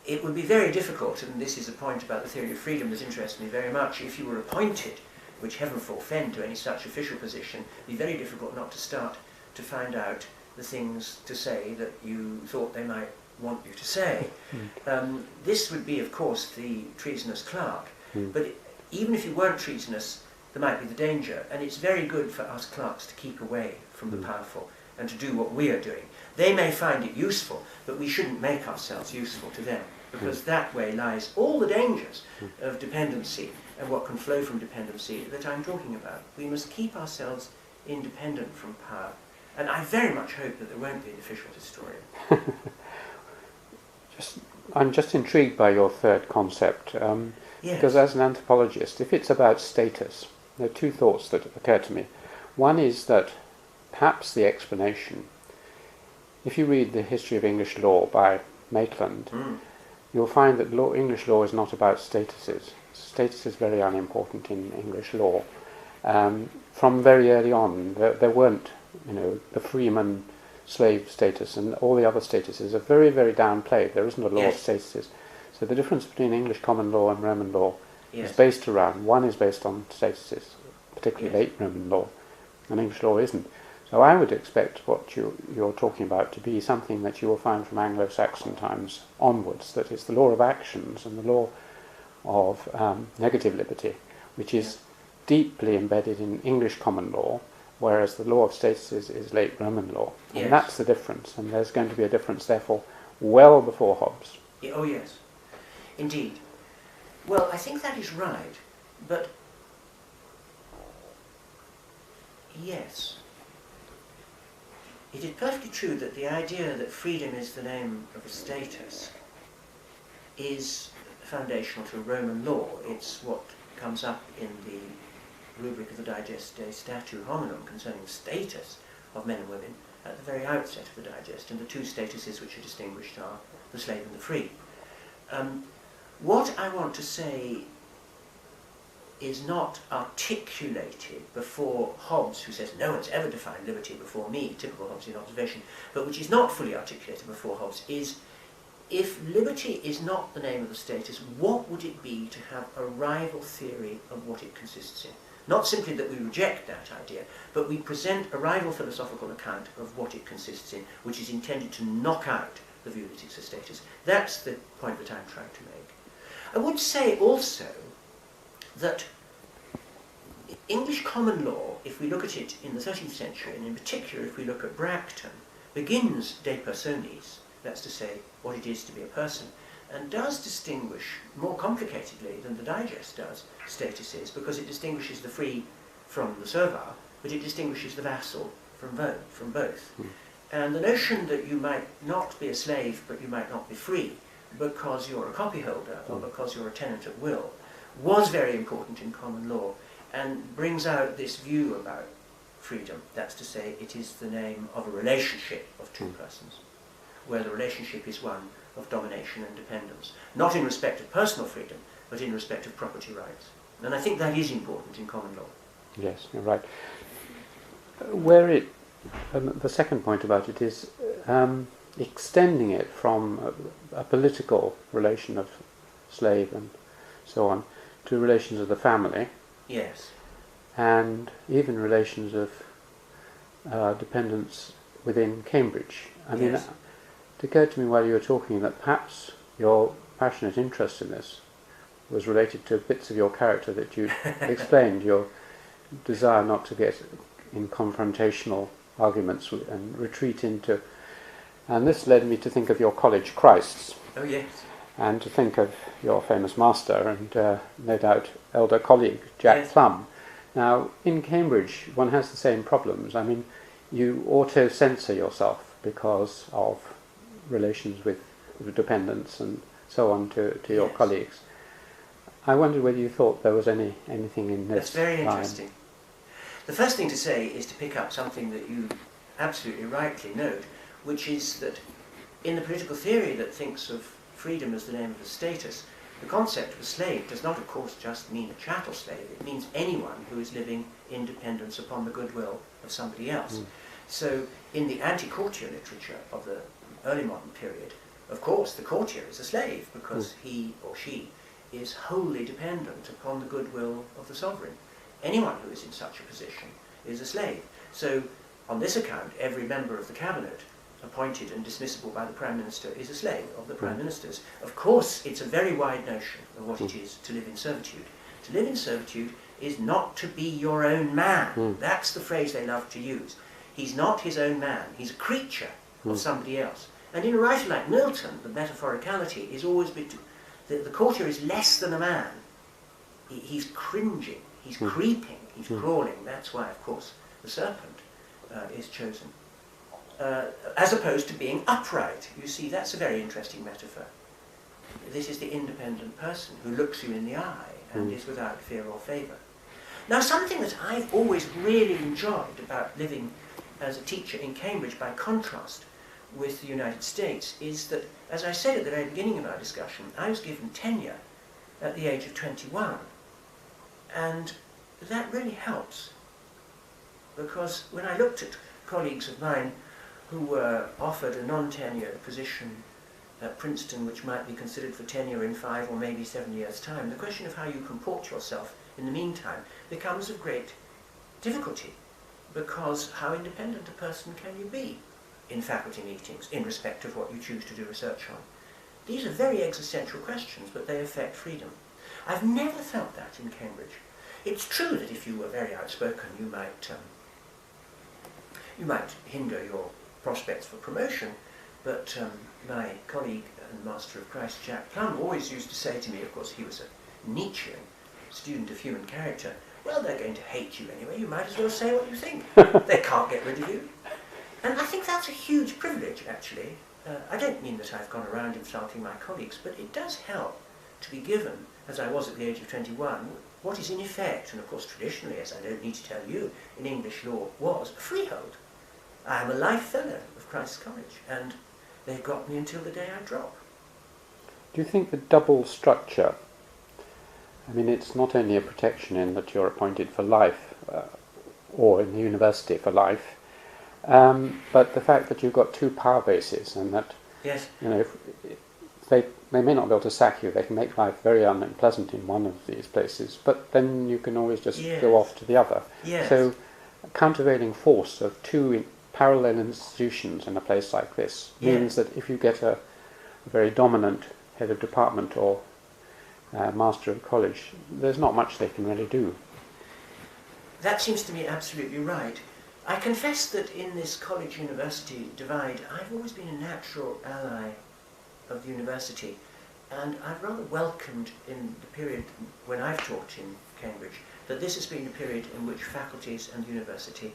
It would be very difficult, and this is a point about the theory of freedom that interests me very much, if you were appointed, which heaven forfend, to any such official position, it would be very difficult not to start to find out the things to say that you thought they might want you to say. This would be, of course, the treasonous clerk, but even if you weren't treasonous, there might be the danger, and it's very good for us clerks to keep away from the powerful and to do what we are doing. They may find it useful, but we shouldn't make ourselves useful to them, because that way lies all the dangers of dependency and what can flow from dependency that I'm talking about. We must keep ourselves independent from power, and I very much hope that there won't be an official historian. I'm just intrigued by your third concept, Yes. because as an anthropologist, if it's about status, there are two thoughts that occur to me. One is that perhaps the explanation, if you read the History of English Law by Maitland, you'll find that English law is not about statuses. Status is very unimportant in English law. From very early on, there weren't, the freeman slave status, and all the other statuses are very, very downplayed. There isn't a law of statuses. So the difference between English common law and Roman law is based around, one is based on statuses, particularly late Roman law, and English law isn't. So I would expect what you're talking about to be something that you will find from Anglo-Saxon times onwards, that it's the law of actions and the law of negative liberty, which is deeply embedded in English common law, whereas the law of statuses is late Roman law. And that's the difference, and there's going to be a difference, therefore, well before Hobbes. Oh yes, indeed. Well, I think that is right, but yes. it is perfectly true that the idea that freedom is the name of a status is foundational to Roman law. It's what comes up in the rubric of the Digest De Statu Hominum concerning the status of men and women at the very outset of the Digest, and the two statuses which are distinguished are the slave and the free. What I want to say is not articulated before Hobbes, who says no one's ever defined liberty before me, typical Hobbesian observation, but which is not fully articulated before Hobbes, is if liberty is not the name of the status, what would it be to have a rival theory of what it consists in? Not simply that we reject that idea, but we present a rival philosophical account of what it consists in, which is intended to knock out the view that it's a status. That's the point that I'm trying to make. I would say also that English common law, if we look at it in the 13th century, and in particular if we look at Bracton, begins de personis, that's to say, what it is to be a person, and does distinguish more complicatedly than the Digest does statuses, because it distinguishes the free from the servile, but it distinguishes the vassal from both. And the notion that you might not be a slave but you might not be free because you're a copyholder or because you're a tenant at will was very important in common law, and brings out this view about freedom. That's to say, it is the name of a relationship of two persons, where the relationship is one of domination and dependence, not in respect of personal freedom, but in respect of property rights. And I think that is important in common law. Yes, you're right. Where it, the second point about it is extending it from a political relation of slave and so on to relations of the family. Yes. And even relations of dependence within Cambridge. I mean, Yes. it occurred to me while you were talking that perhaps your passionate interest in this was related to bits of your character that you explained, your desire not to get in confrontational arguments and retreat into... And this led me to think of your college Christs. Oh, yes. And to think of your famous master and no doubt elder colleague, Jack Yes. Plum. Now, in Cambridge, one has the same problems. I mean, you auto-censor yourself because of relations with dependents and so on to your Yes. colleagues. I wondered whether you thought there was anything in this That's very line. interesting. The first thing to say is to pick up something that you absolutely rightly note, which is that in the political theory that thinks of freedom as the name of a status, the concept of a slave does not, of course, just mean a chattel slave. It means anyone who is living in dependence upon the goodwill of somebody else. So in the anti-courtier literature of the early modern period, of course, the courtier is a slave because he or she is wholly dependent upon the goodwill of the sovereign. Anyone who is in such a position is a slave. So on this account, every member of the cabinet appointed and dismissible by the Prime Minister is a slave of the Prime Ministers. Of course, it's a very wide notion of what it is to live in servitude. To live in servitude is not to be your own man. That's the phrase they love to use. He's not his own man. He's a creature of somebody else. And in a writer like Milton, the metaphoricality is always the courtier is less than a man. He's cringing, he's creeping, he's crawling. That's why, of course, the serpent is chosen. As opposed to being upright. You see, that's a very interesting metaphor. This is the independent person who looks you in the eye and is without fear or favour. Now, something that I've always really enjoyed about living as a teacher in Cambridge, by contrast with the United States, is that, as I said at the very beginning of our discussion, I was given tenure at the age of 21. And that really helps, because when I looked at colleagues of mine who were offered a non-tenure position at Princeton, which might be considered for tenure in 5 or maybe 7 years' time, the question of how you comport yourself in the meantime becomes of great difficulty, because how independent a person can you be in faculty meetings in respect of what you choose to do research on? These are very existential questions, but they affect freedom. I've never felt that in Cambridge. It's true that if you were very outspoken, you might hinder your prospects for promotion, but my colleague and Master of Christ, Jack Plum, always used to say to me, of course he was a Nietzschean student of human character, well, they're going to hate you anyway, you might as well say what you think. They can't get rid of you. And I think that's a huge privilege, actually. I don't mean that I've gone around insulting my colleagues, but it does help to be given, as I was at the age of 21, what is in effect, and of course traditionally, as I don't need to tell you, in English law was a freehold. I am a life fellow of Christ's College, and they've got me until the day I drop. Do you think the double structure, I mean, it's not only a protection in that you're appointed for life, or in the university for life, but the fact that you've got two power bases, and that, yes, you know, if they may not be able to sack you, they can make life very unpleasant in one of these places, but then you can always just yes, go off to the other. yes. So, a countervailing force of two parallel institutions in a place like this means that if you get a very dominant head of department or master of college, there's not much they can really do. That seems to me absolutely right. I confess that in this college-university divide, I've always been a natural ally of the university, and I've rather welcomed in the period when I've taught in Cambridge that this has been a period in which faculties and university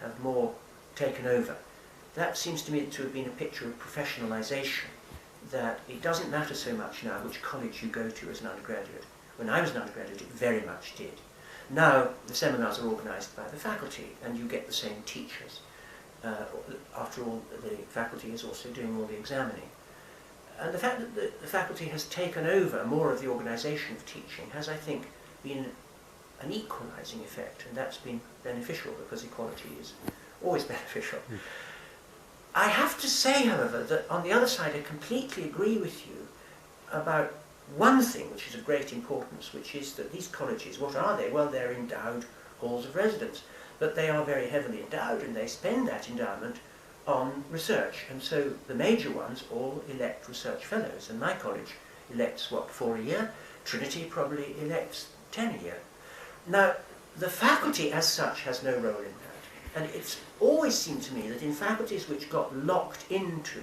have more taken over. That seems to me to have been a picture of professionalisation, that it doesn't matter so much now which college you go to as an undergraduate. When I was an undergraduate, it very much did. Now the seminars are organised by the faculty and you get the same teachers. After all, the faculty is also doing all the examining. And the fact that the faculty has taken over more of the organisation of teaching has, I think, been an equalising effect, and that's been beneficial because equality is always beneficial. I have to say, however, that on the other side I completely agree with you about one thing which is of great importance, which is that these colleges, what are they? Well, they're endowed halls of residence, but they are very heavily endowed and they spend that endowment on research, and so the major ones all elect research fellows, and my college elects, what, 4 a year? Trinity probably elects 10 a year. Now, the faculty as such has no role in that, and it's always seemed to me that in faculties which got locked into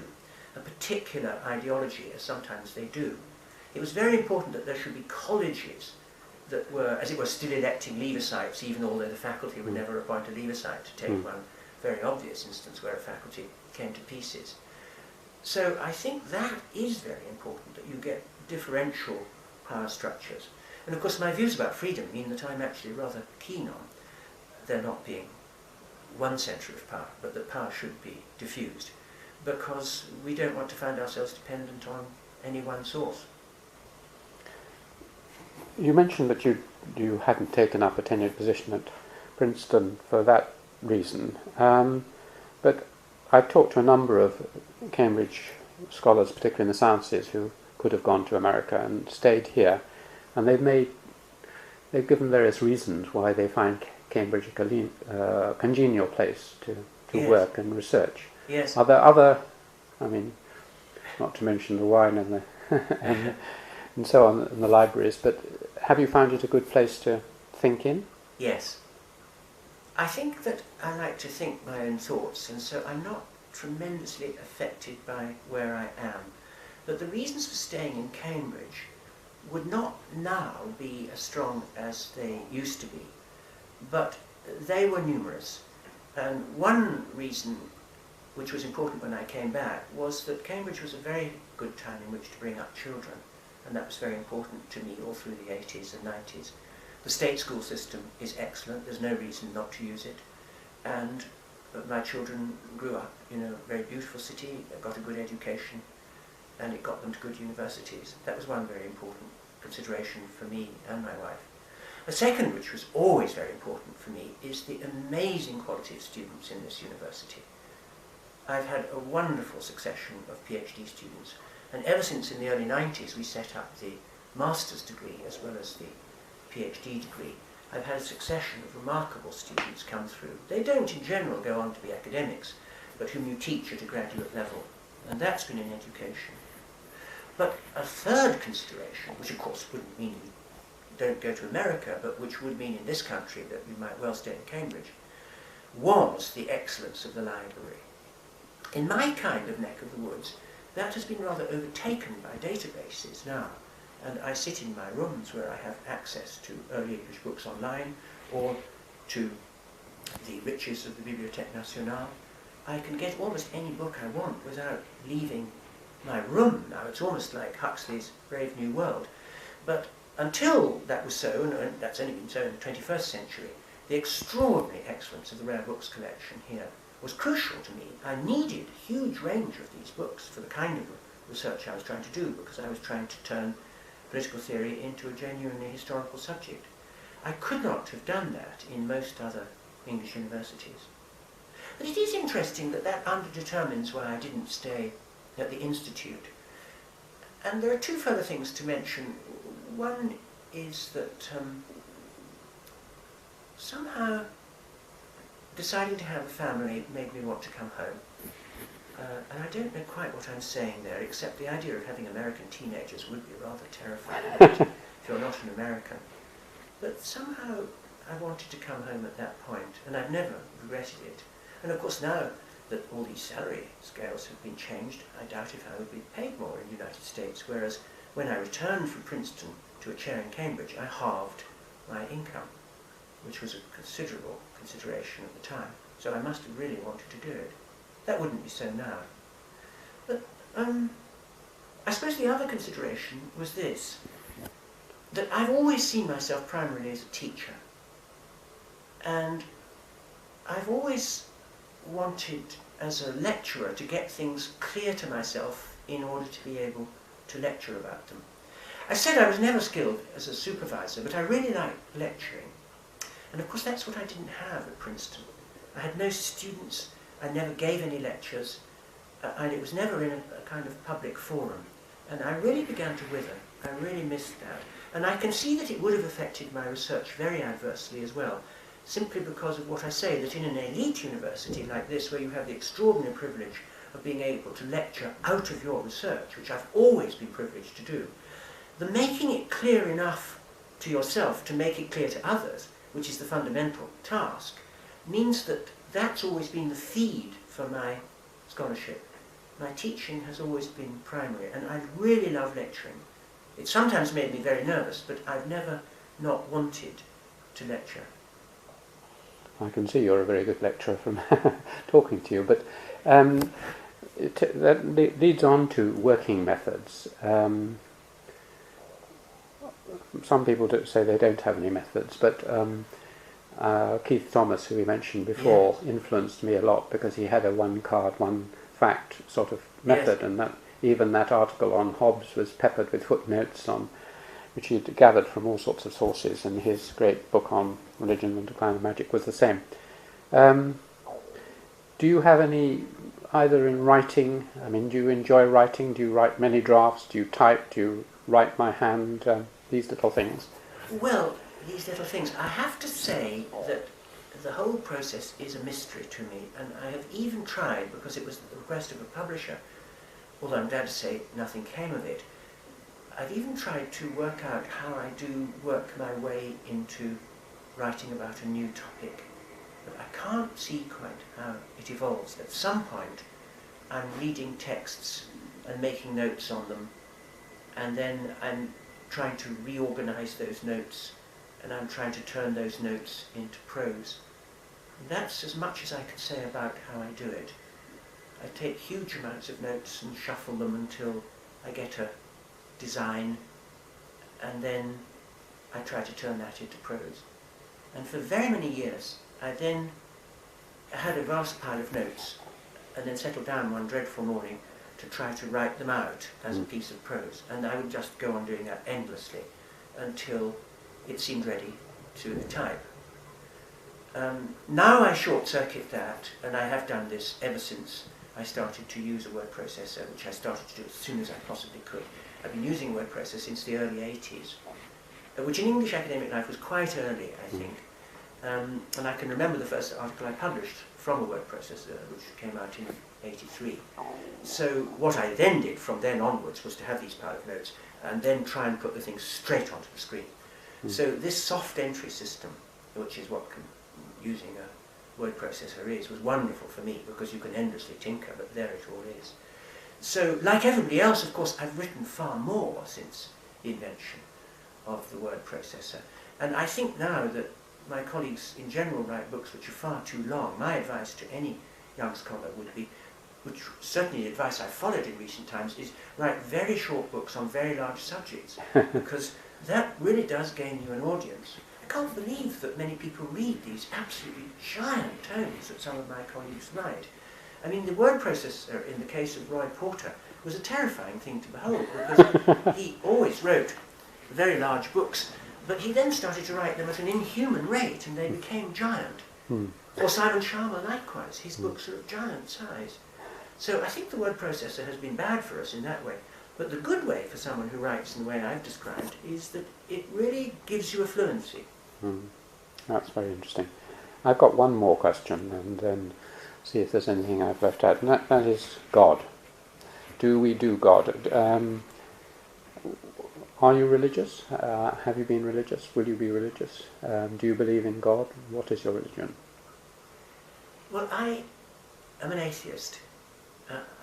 a particular ideology, as sometimes they do, it was very important that there should be colleges that were, as it were, still electing Leavesites, even although the faculty would never appoint a Leavesite, to take one very obvious instance where a faculty came to pieces. So I think that is very important, that you get differential power structures. And of course my views about freedom mean that I'm actually rather keen on there not being one centre of power, but that power should be diffused, because we don't want to find ourselves dependent on any one source. You mentioned that you hadn't taken up a tenured position at Princeton for that reason, but I've talked to a number of Cambridge scholars, particularly in the sciences, who could have gone to America and stayed here, and they've given various reasons why they find Cambridge a congenial place to Yes. work and research. Yes. Are there other, I mean, not to mention the wine and the and so on in the libraries, but have you found it a good place to think in? Yes. I think that I like to think my own thoughts, and so I'm not tremendously affected by where I am. But the reasons for staying in Cambridge would not now be as strong as they used to be, but they were numerous. And one reason which was important when I came back was that Cambridge was a very good time in which to bring up children, and that was very important to me all through the 80s and 90s. The state school system is excellent, there's no reason not to use it, and my children grew up in a very beautiful city, got a good education, and it got them to good universities. That was one very important consideration for me and my wife. A second, which was always very important for me, is the amazing quality of students in this university. I've had a wonderful succession of PhD students, and ever since in the early 90s we set up the master's degree as well as the PhD degree, I've had a succession of remarkable students come through. They don't in general go on to be academics, but whom you teach at a graduate level, and that's been an education. But a third consideration, which of course wouldn't mean you don't go to America, but which would mean in this country that you might well stay in Cambridge, was the excellence of the library. In my kind of neck of the woods, that has been rather overtaken by databases now, and I sit in my rooms where I have access to early English books online, or to the riches of the Bibliothèque Nationale. I can get almost any book I want without leaving my room now. It's almost like Huxley's Brave New World. But until that was so, and that's only been so in the 21st century, the extraordinary excellence of the Rare Books collection here was crucial to me. I needed a huge range of these books for the kind of research I was trying to do, because I was trying to turn political theory into a genuinely historical subject. I could not have done that in most other English universities. But it is interesting that that underdetermines why I didn't stay at the Institute. And there are two further things to mention. One is that somehow deciding to have a family made me want to come home. And I don't know quite what I'm saying there, except the idea of having American teenagers would be rather terrifying if you're not an American. But somehow I wanted to come home at that point, and I've never regretted it. And of course now that all these salary scales have been changed, I doubt if I would be paid more in the United States, whereas when I returned from Princeton to a chair in Cambridge, I halved my income, which was a considerable consideration at the time. So I must have really wanted to do it. That wouldn't be so now. But I suppose the other consideration was this, that I've always seen myself primarily as a teacher. And I've always wanted, as a lecturer, to get things clear to myself in order to be able to lecture about them. I said I was never skilled as a supervisor, but I really liked lecturing. And of course that's what I didn't have at Princeton. I had no students, I never gave any lectures, and it was never in a kind of public forum. And I really began to wither. I really missed that. And I can see that it would have affected my research very adversely as well, simply because of what I say, that in an elite university like this, where you have the extraordinary privilege of being able to lecture out of your research, which I've always been privileged to do, the making it clear enough to yourself to make it clear to others, which is the fundamental task, means that that's always been the feed for my scholarship. My teaching has always been primary, and I really love lecturing. It sometimes made me very nervous, but I've never not wanted to lecture. I can see you're a very good lecturer from talking to you, but that leads on to working methods. Some people say they don't have any methods, but Keith Thomas, who we mentioned before, yes, influenced me a lot because he had a one card, one fact sort of method, yes, and that even that article on Hobbes was peppered with footnotes on which he'd gathered from all sorts of sources, and his great book on Religion and Decline of Magic was the same. Do you have any, either in writing, I mean, do you enjoy writing? Do you write many drafts? Do you type? Do you write by hand? These little things? Well, these little things. I have to say that the whole process is a mystery to me, and I have even tried, because it was the request of a publisher, although I'm glad to say nothing came of it, I've even tried to work out how I do work my way into writing about a new topic. But I can't see quite how it evolves. At some point, I'm reading texts and making notes on them, and then I'm trying to reorganize those notes, and I'm trying to turn those notes into prose. And that's as much as I can say about how I do it. I take huge amounts of notes and shuffle them until I get a design, and then I try to turn that into prose. And for very many years I then had a vast pile of notes, and then settled down one dreadful morning to try to write them out as a piece of prose, and I would just go on doing that endlessly until it seemed ready to type. Now I short-circuit that, and I have done this ever since I started to use a word processor, which I started to do as soon as I possibly could. I've been using a word processor since the early 80s, which in English academic life was quite early, I think. And I can remember the first article I published from a word processor, which came out in 83. So what I then did from then onwards was to have these pile of notes and then try and put the things straight onto the screen. So this soft entry system, which is what using a word processor is, was wonderful for me because you can endlessly tinker, but there it all is. So, like everybody else, of course, I've written far more since the invention of the word processor. And I think now that my colleagues in general write books which are far too long. My advice to any young scholar would be, which certainly the advice I've followed in recent times, is write very short books on very large subjects, because that really does gain you an audience. I can't believe that many people read these absolutely giant tomes that some of my colleagues write. I mean, the word processor in the case of Roy Porter was a terrifying thing to behold, because he always wrote very large books, but he then started to write them at an inhuman rate, and they became giant. Or Simon Sharma likewise, his books are of giant size. So I think the word processor has been bad for us in that way. But the good way for someone who writes in the way I've described is that it really gives you a fluency. That's very interesting. I've got one more question, and then see if there's anything I've left out. And that is God. Do we do God? Are you religious? Have you been religious? Will you be religious? Do you believe in God? What is your religion? Well, I am an atheist.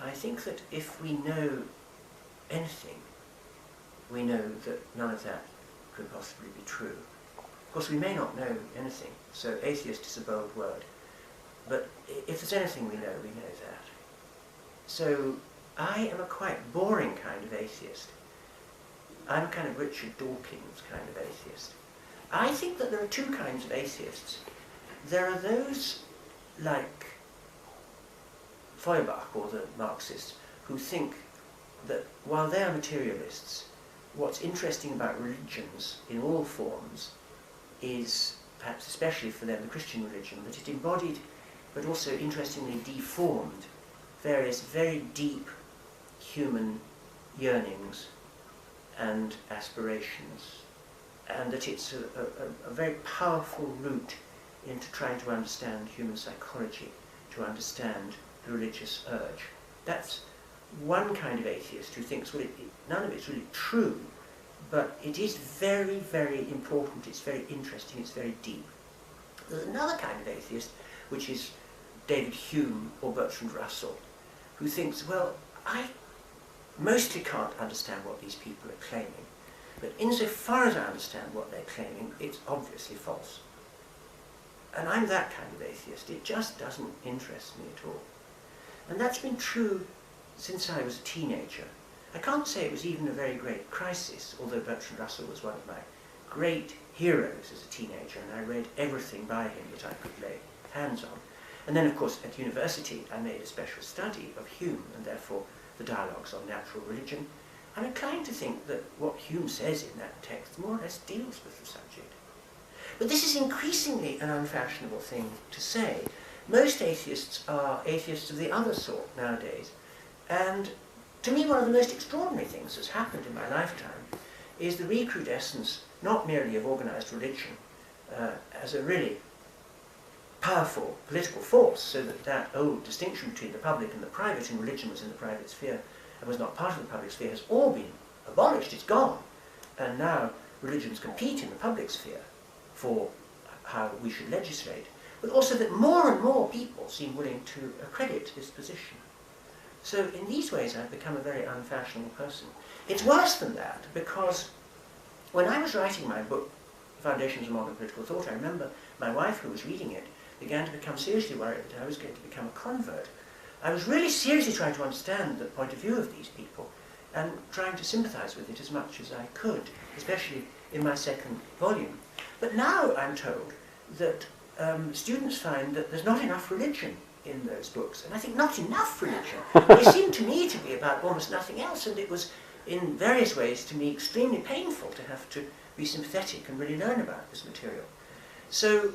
I think that if we know anything, we know that none of that could possibly be true. Of course, we may not know anything, so atheist is a bold word. But if there's anything we know that. So I am a quite boring kind of atheist. I'm kind of Richard Dawkins kind of atheist. I think that there are two kinds of atheists. There are those like Feuerbach or the Marxists who think that while they are materialists, what's interesting about religions in all forms is, perhaps especially for them, the Christian religion, that it embodied, but also interestingly deformed, various very deep human yearnings and aspirations, and that it's a very powerful route into trying to understand human psychology, to understand the religious urge. That's one kind of atheist who thinks, well, none of it's really true, but it is very, very important, it's very interesting, it's very deep. There's another kind of atheist, which is David Hume or Bertrand Russell, who thinks, well, I mostly can't understand what these people are claiming, but insofar as I understand what they're claiming, it's obviously false. And I'm that kind of atheist. It just doesn't interest me at all. And that's been true since I was a teenager. I can't say it was even a very great crisis, although Bertrand Russell was one of my great heroes as a teenager, and I read everything by him that I could lay hands on. And then, of course, at university, I made a special study of Hume, and therefore the dialogues on natural religion. I'm inclined to think that what Hume says in that text more or less deals with the subject. But this is increasingly an unfashionable thing to say. Most atheists are atheists of the other sort nowadays. And to me, one of the most extraordinary things that's happened in my lifetime is the recrudescence not merely of organized religion as a really powerful political force, so that old distinction between the public and the private, and religion was in the private sphere and was not part of the public sphere, has all been abolished, it's gone. And now religions compete in the public sphere for how we should legislate, but also that more and more people seem willing to accredit this position. So in these ways I've become a very unfashionable person. It's worse than that, because when I was writing my book, Foundations of Modern Political Thought, I remember my wife, who was reading it, began to become seriously worried that I was going to become a convert. I was really seriously trying to understand the point of view of these people and trying to sympathize with it as much as I could, especially in my second volume. But now I'm told that students find that there's not enough religion in those books. And I think not enough religion. They seem to me to be about almost nothing else, and it was in various ways to me extremely painful to have to be sympathetic and really learn about this material. So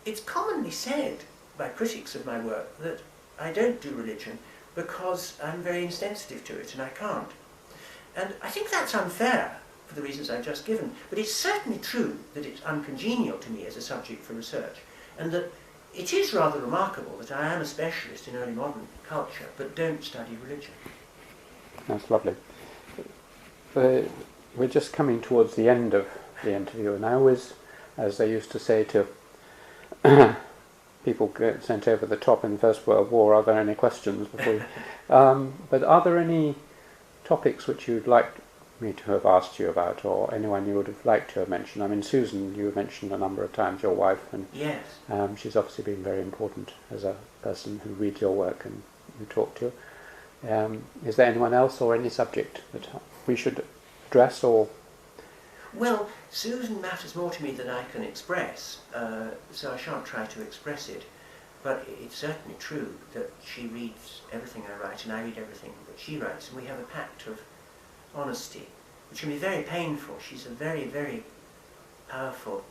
it's commonly said by critics of my work that I don't do religion because I'm very insensitive to it and I can't. And I think that's unfair for the reasons I've just given, but it's certainly true that it's uncongenial to me as a subject for research, and that it is rather remarkable that I am a specialist in early modern culture but don't study religion. That's lovely. We're just coming towards the end of the interview, and I always, as they used to say to people get sent over the top in the First World War, are there any questions before you? But are there any topics which you'd like me to have asked you about, or anyone you would have liked to have mentioned? I mean, Susan, you mentioned a number of times, your wife, and Yes. she's obviously been very important as a person who reads your work and you talk to. Is there anyone else or any subject that we should address, or? Well, Susan matters more to me than I can express, so I shan't try to express it. But it's certainly true that she reads everything I write, and I read everything that she writes, and we have a pact of honesty, which can be very painful. She's a very, very powerful,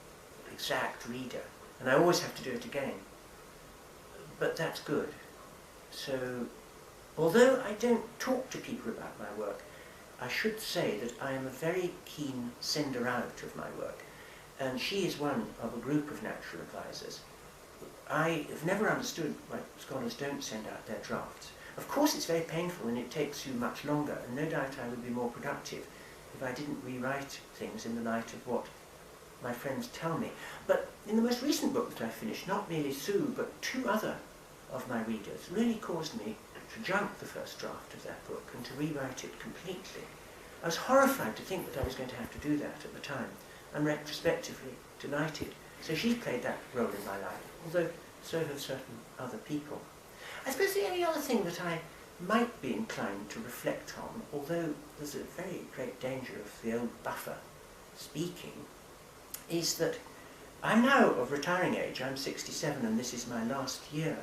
exact reader, and I always have to do it again. But that's good. So, although I don't talk to people about my work, I should say that I am a very keen sender out of my work, and she is one of a group of natural advisors. I have never understood why scholars don't send out their drafts. Of course it's very painful and it takes you much longer, and no doubt I would be more productive if I didn't rewrite things in the light of what my friends tell me. But in the most recent book that I finished, not merely Sue, but 2 other of my readers really caused me to junk the first draft of that book and to rewrite it completely. I was horrified to think that I was going to have to do that at the time, and retrospectively delighted. So she's played that role in my life, although so have certain other people. I suppose the only other thing that I might be inclined to reflect on, although there's a very great danger of the old buffer speaking, is that I'm now of retiring age. I'm 67 and this is my last year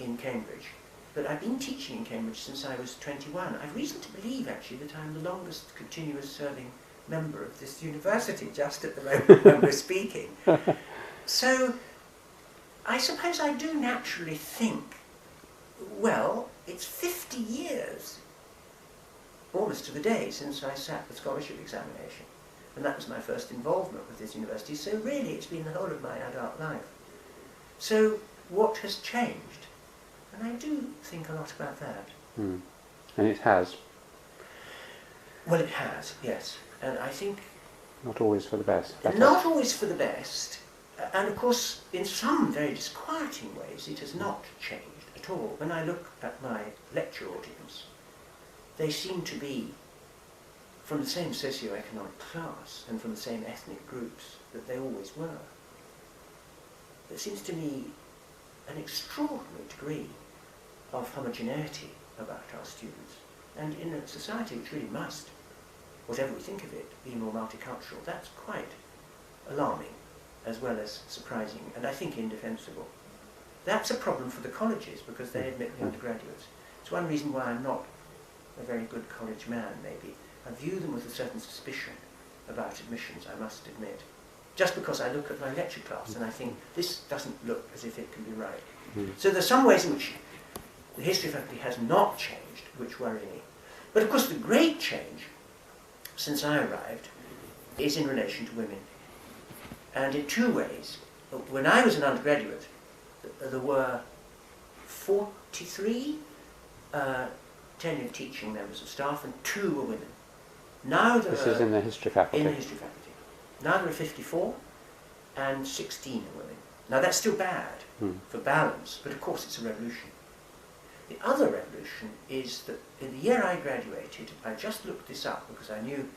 in Cambridge. But I've been teaching in Cambridge since I was 21. I've reason to believe, actually, that I'm the longest continuous serving member of this university, just at the moment when we're speaking. So I suppose I do naturally think, well, it's 50 years, almost to the day, since I sat the scholarship examination. And that was my first involvement with this university, so really it's been the whole of my adult life. So what has changed? And I do think a lot about that. And it has. Well, it has, yes. And I think... Not always for the best. Not always for the best. And of course, in some very disquieting ways, it has not changed at all. When I look at my lecture audience, they seem to be from the same socio-economic class and from the same ethnic groups that they always were. There seems to me an extraordinary degree of homogeneity about our students. And in a society which really must, whatever we think of it, be more multicultural, that's quite alarming as well as surprising, and I think indefensible. That's a problem for the colleges because they admit the undergraduates. It's one reason why I'm not a very good college man, maybe. I view them with a certain suspicion about admissions, I must admit. Just because I look at my lecture class and I think, this doesn't look as if it can be right. So there's some ways in which the history faculty has not changed, which worry me. But of course the great change, since I arrived, is in relation to women. And in 2 ways. When I was an undergraduate, there were 43 tenured teaching members of staff, and 2 were women. Now there This is in the history faculty. In the history faculty. Now there are 54, and 16 are women. Now that's still bad for balance, but of course it's a revolution. The other revolution is that in the year I graduated, I just looked this up because I knew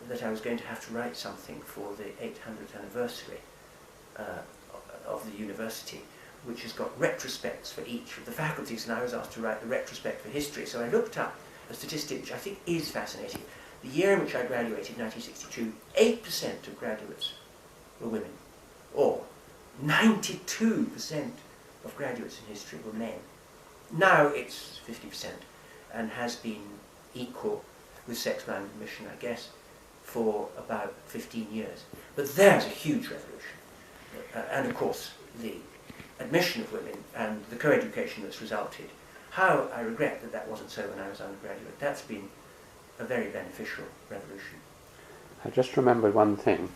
that I was going to have to write something for the 800th anniversary of the university, which has got retrospects for each of the faculties, and I was asked to write the retrospect for history. So I looked up a statistic which I think is fascinating. The year in which I graduated, 1962, 8% of graduates were women, or 92% of graduates in history were men. Now it's 50% and has been equal with sex-bound admission, I guess, for about 15 years. But there's a huge revolution. And of course, the admission of women and the co-education that's resulted. How I regret that that wasn't so when I was undergraduate. That's been a very beneficial revolution. I just remembered one thing.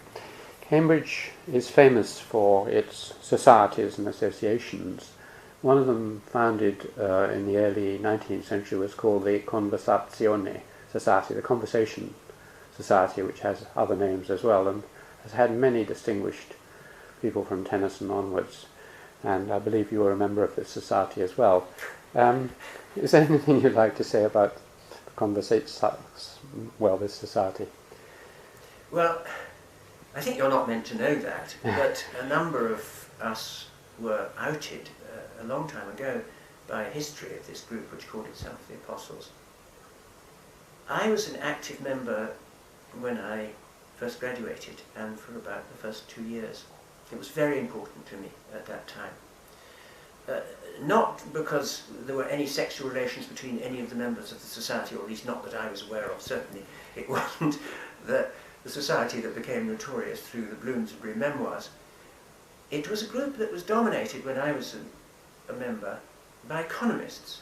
Cambridge is famous for its societies and associations. One of them, founded in the early 19th century, was called the Conversazione Society, the Conversation Society, which has other names as well, and has had many distinguished people from Tennyson onwards. And I believe you were a member of this society as well. Is there anything you'd like to say about the well, this society? Well, I think you're not meant to know that, but a number of us were outed a long time ago by history of this group which called itself the Apostles. I was an active member when I first graduated and for about the first 2 years. It was very important to me at that time. Not because there were any sexual relations between any of the members of the society, or at least not that I was aware of. Certainly it wasn't the society that became notorious through the Bloomsbury memoirs. It was a group that was dominated when I was a member by economists.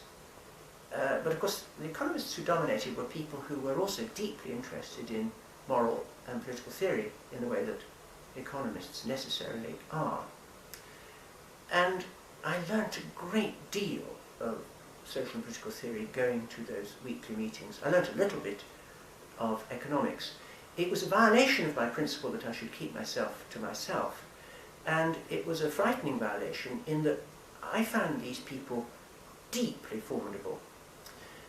But of course the economists who dominated were people who were also deeply interested in moral and political theory in the way that economists necessarily are. And I learnt a great deal of social and political theory going to those weekly meetings. I learnt a little bit of economics. It was a violation of my principle that I should keep myself to myself, and it was a frightening violation in that I found these people deeply formidable.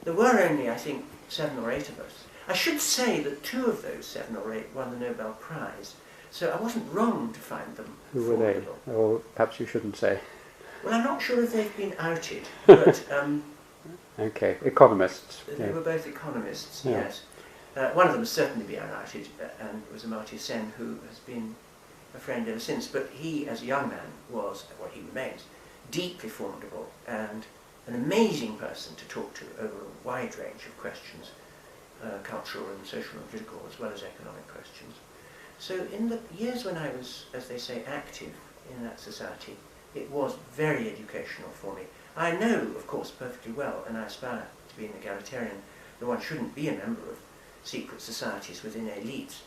There were only, I think, 7 or 8 of us. I should say that 2 of those 7 or 8 won the Nobel Prize, so I wasn't wrong to find them Who were formidable. they? Or perhaps you shouldn't say. Well, I'm not sure if they've been outed, but Okay, economists. they Yeah. were both economists, Yeah. yes. One of them has certainly been outed, and was Amartya Sen, who has been a friend ever since. But he, as a young man, was, well, he remains, deeply formidable and an amazing person to talk to over a wide range of questions, cultural and social and political, as well as economic questions. So in the years when I was, as they say, active in that society, it was very educational for me. I know, of course, perfectly well, and I aspire to be an egalitarian, that one shouldn't be a member of secret societies within elites.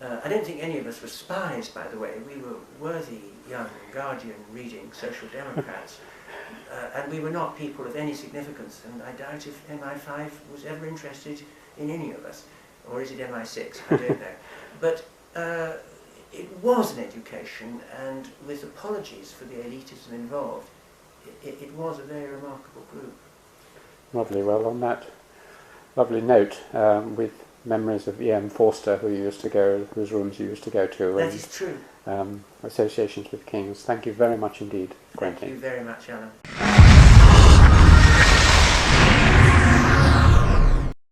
I don't think any of us were spies, by the way. We were worthy young Guardian reading Social Democrats, and we were not people of any significance, and I doubt if MI5 was ever interested in any of us. Or is it MI6? I don't know. But it was an education, and with apologies for the elitism involved, it was a very remarkable group. Lovely. Well, on that lovely note, with memories of E.M. Forster, whose rooms you used to go to, That and is true. associations with kings. Thank you very much indeed, Quentin. Thank you very much, Alan.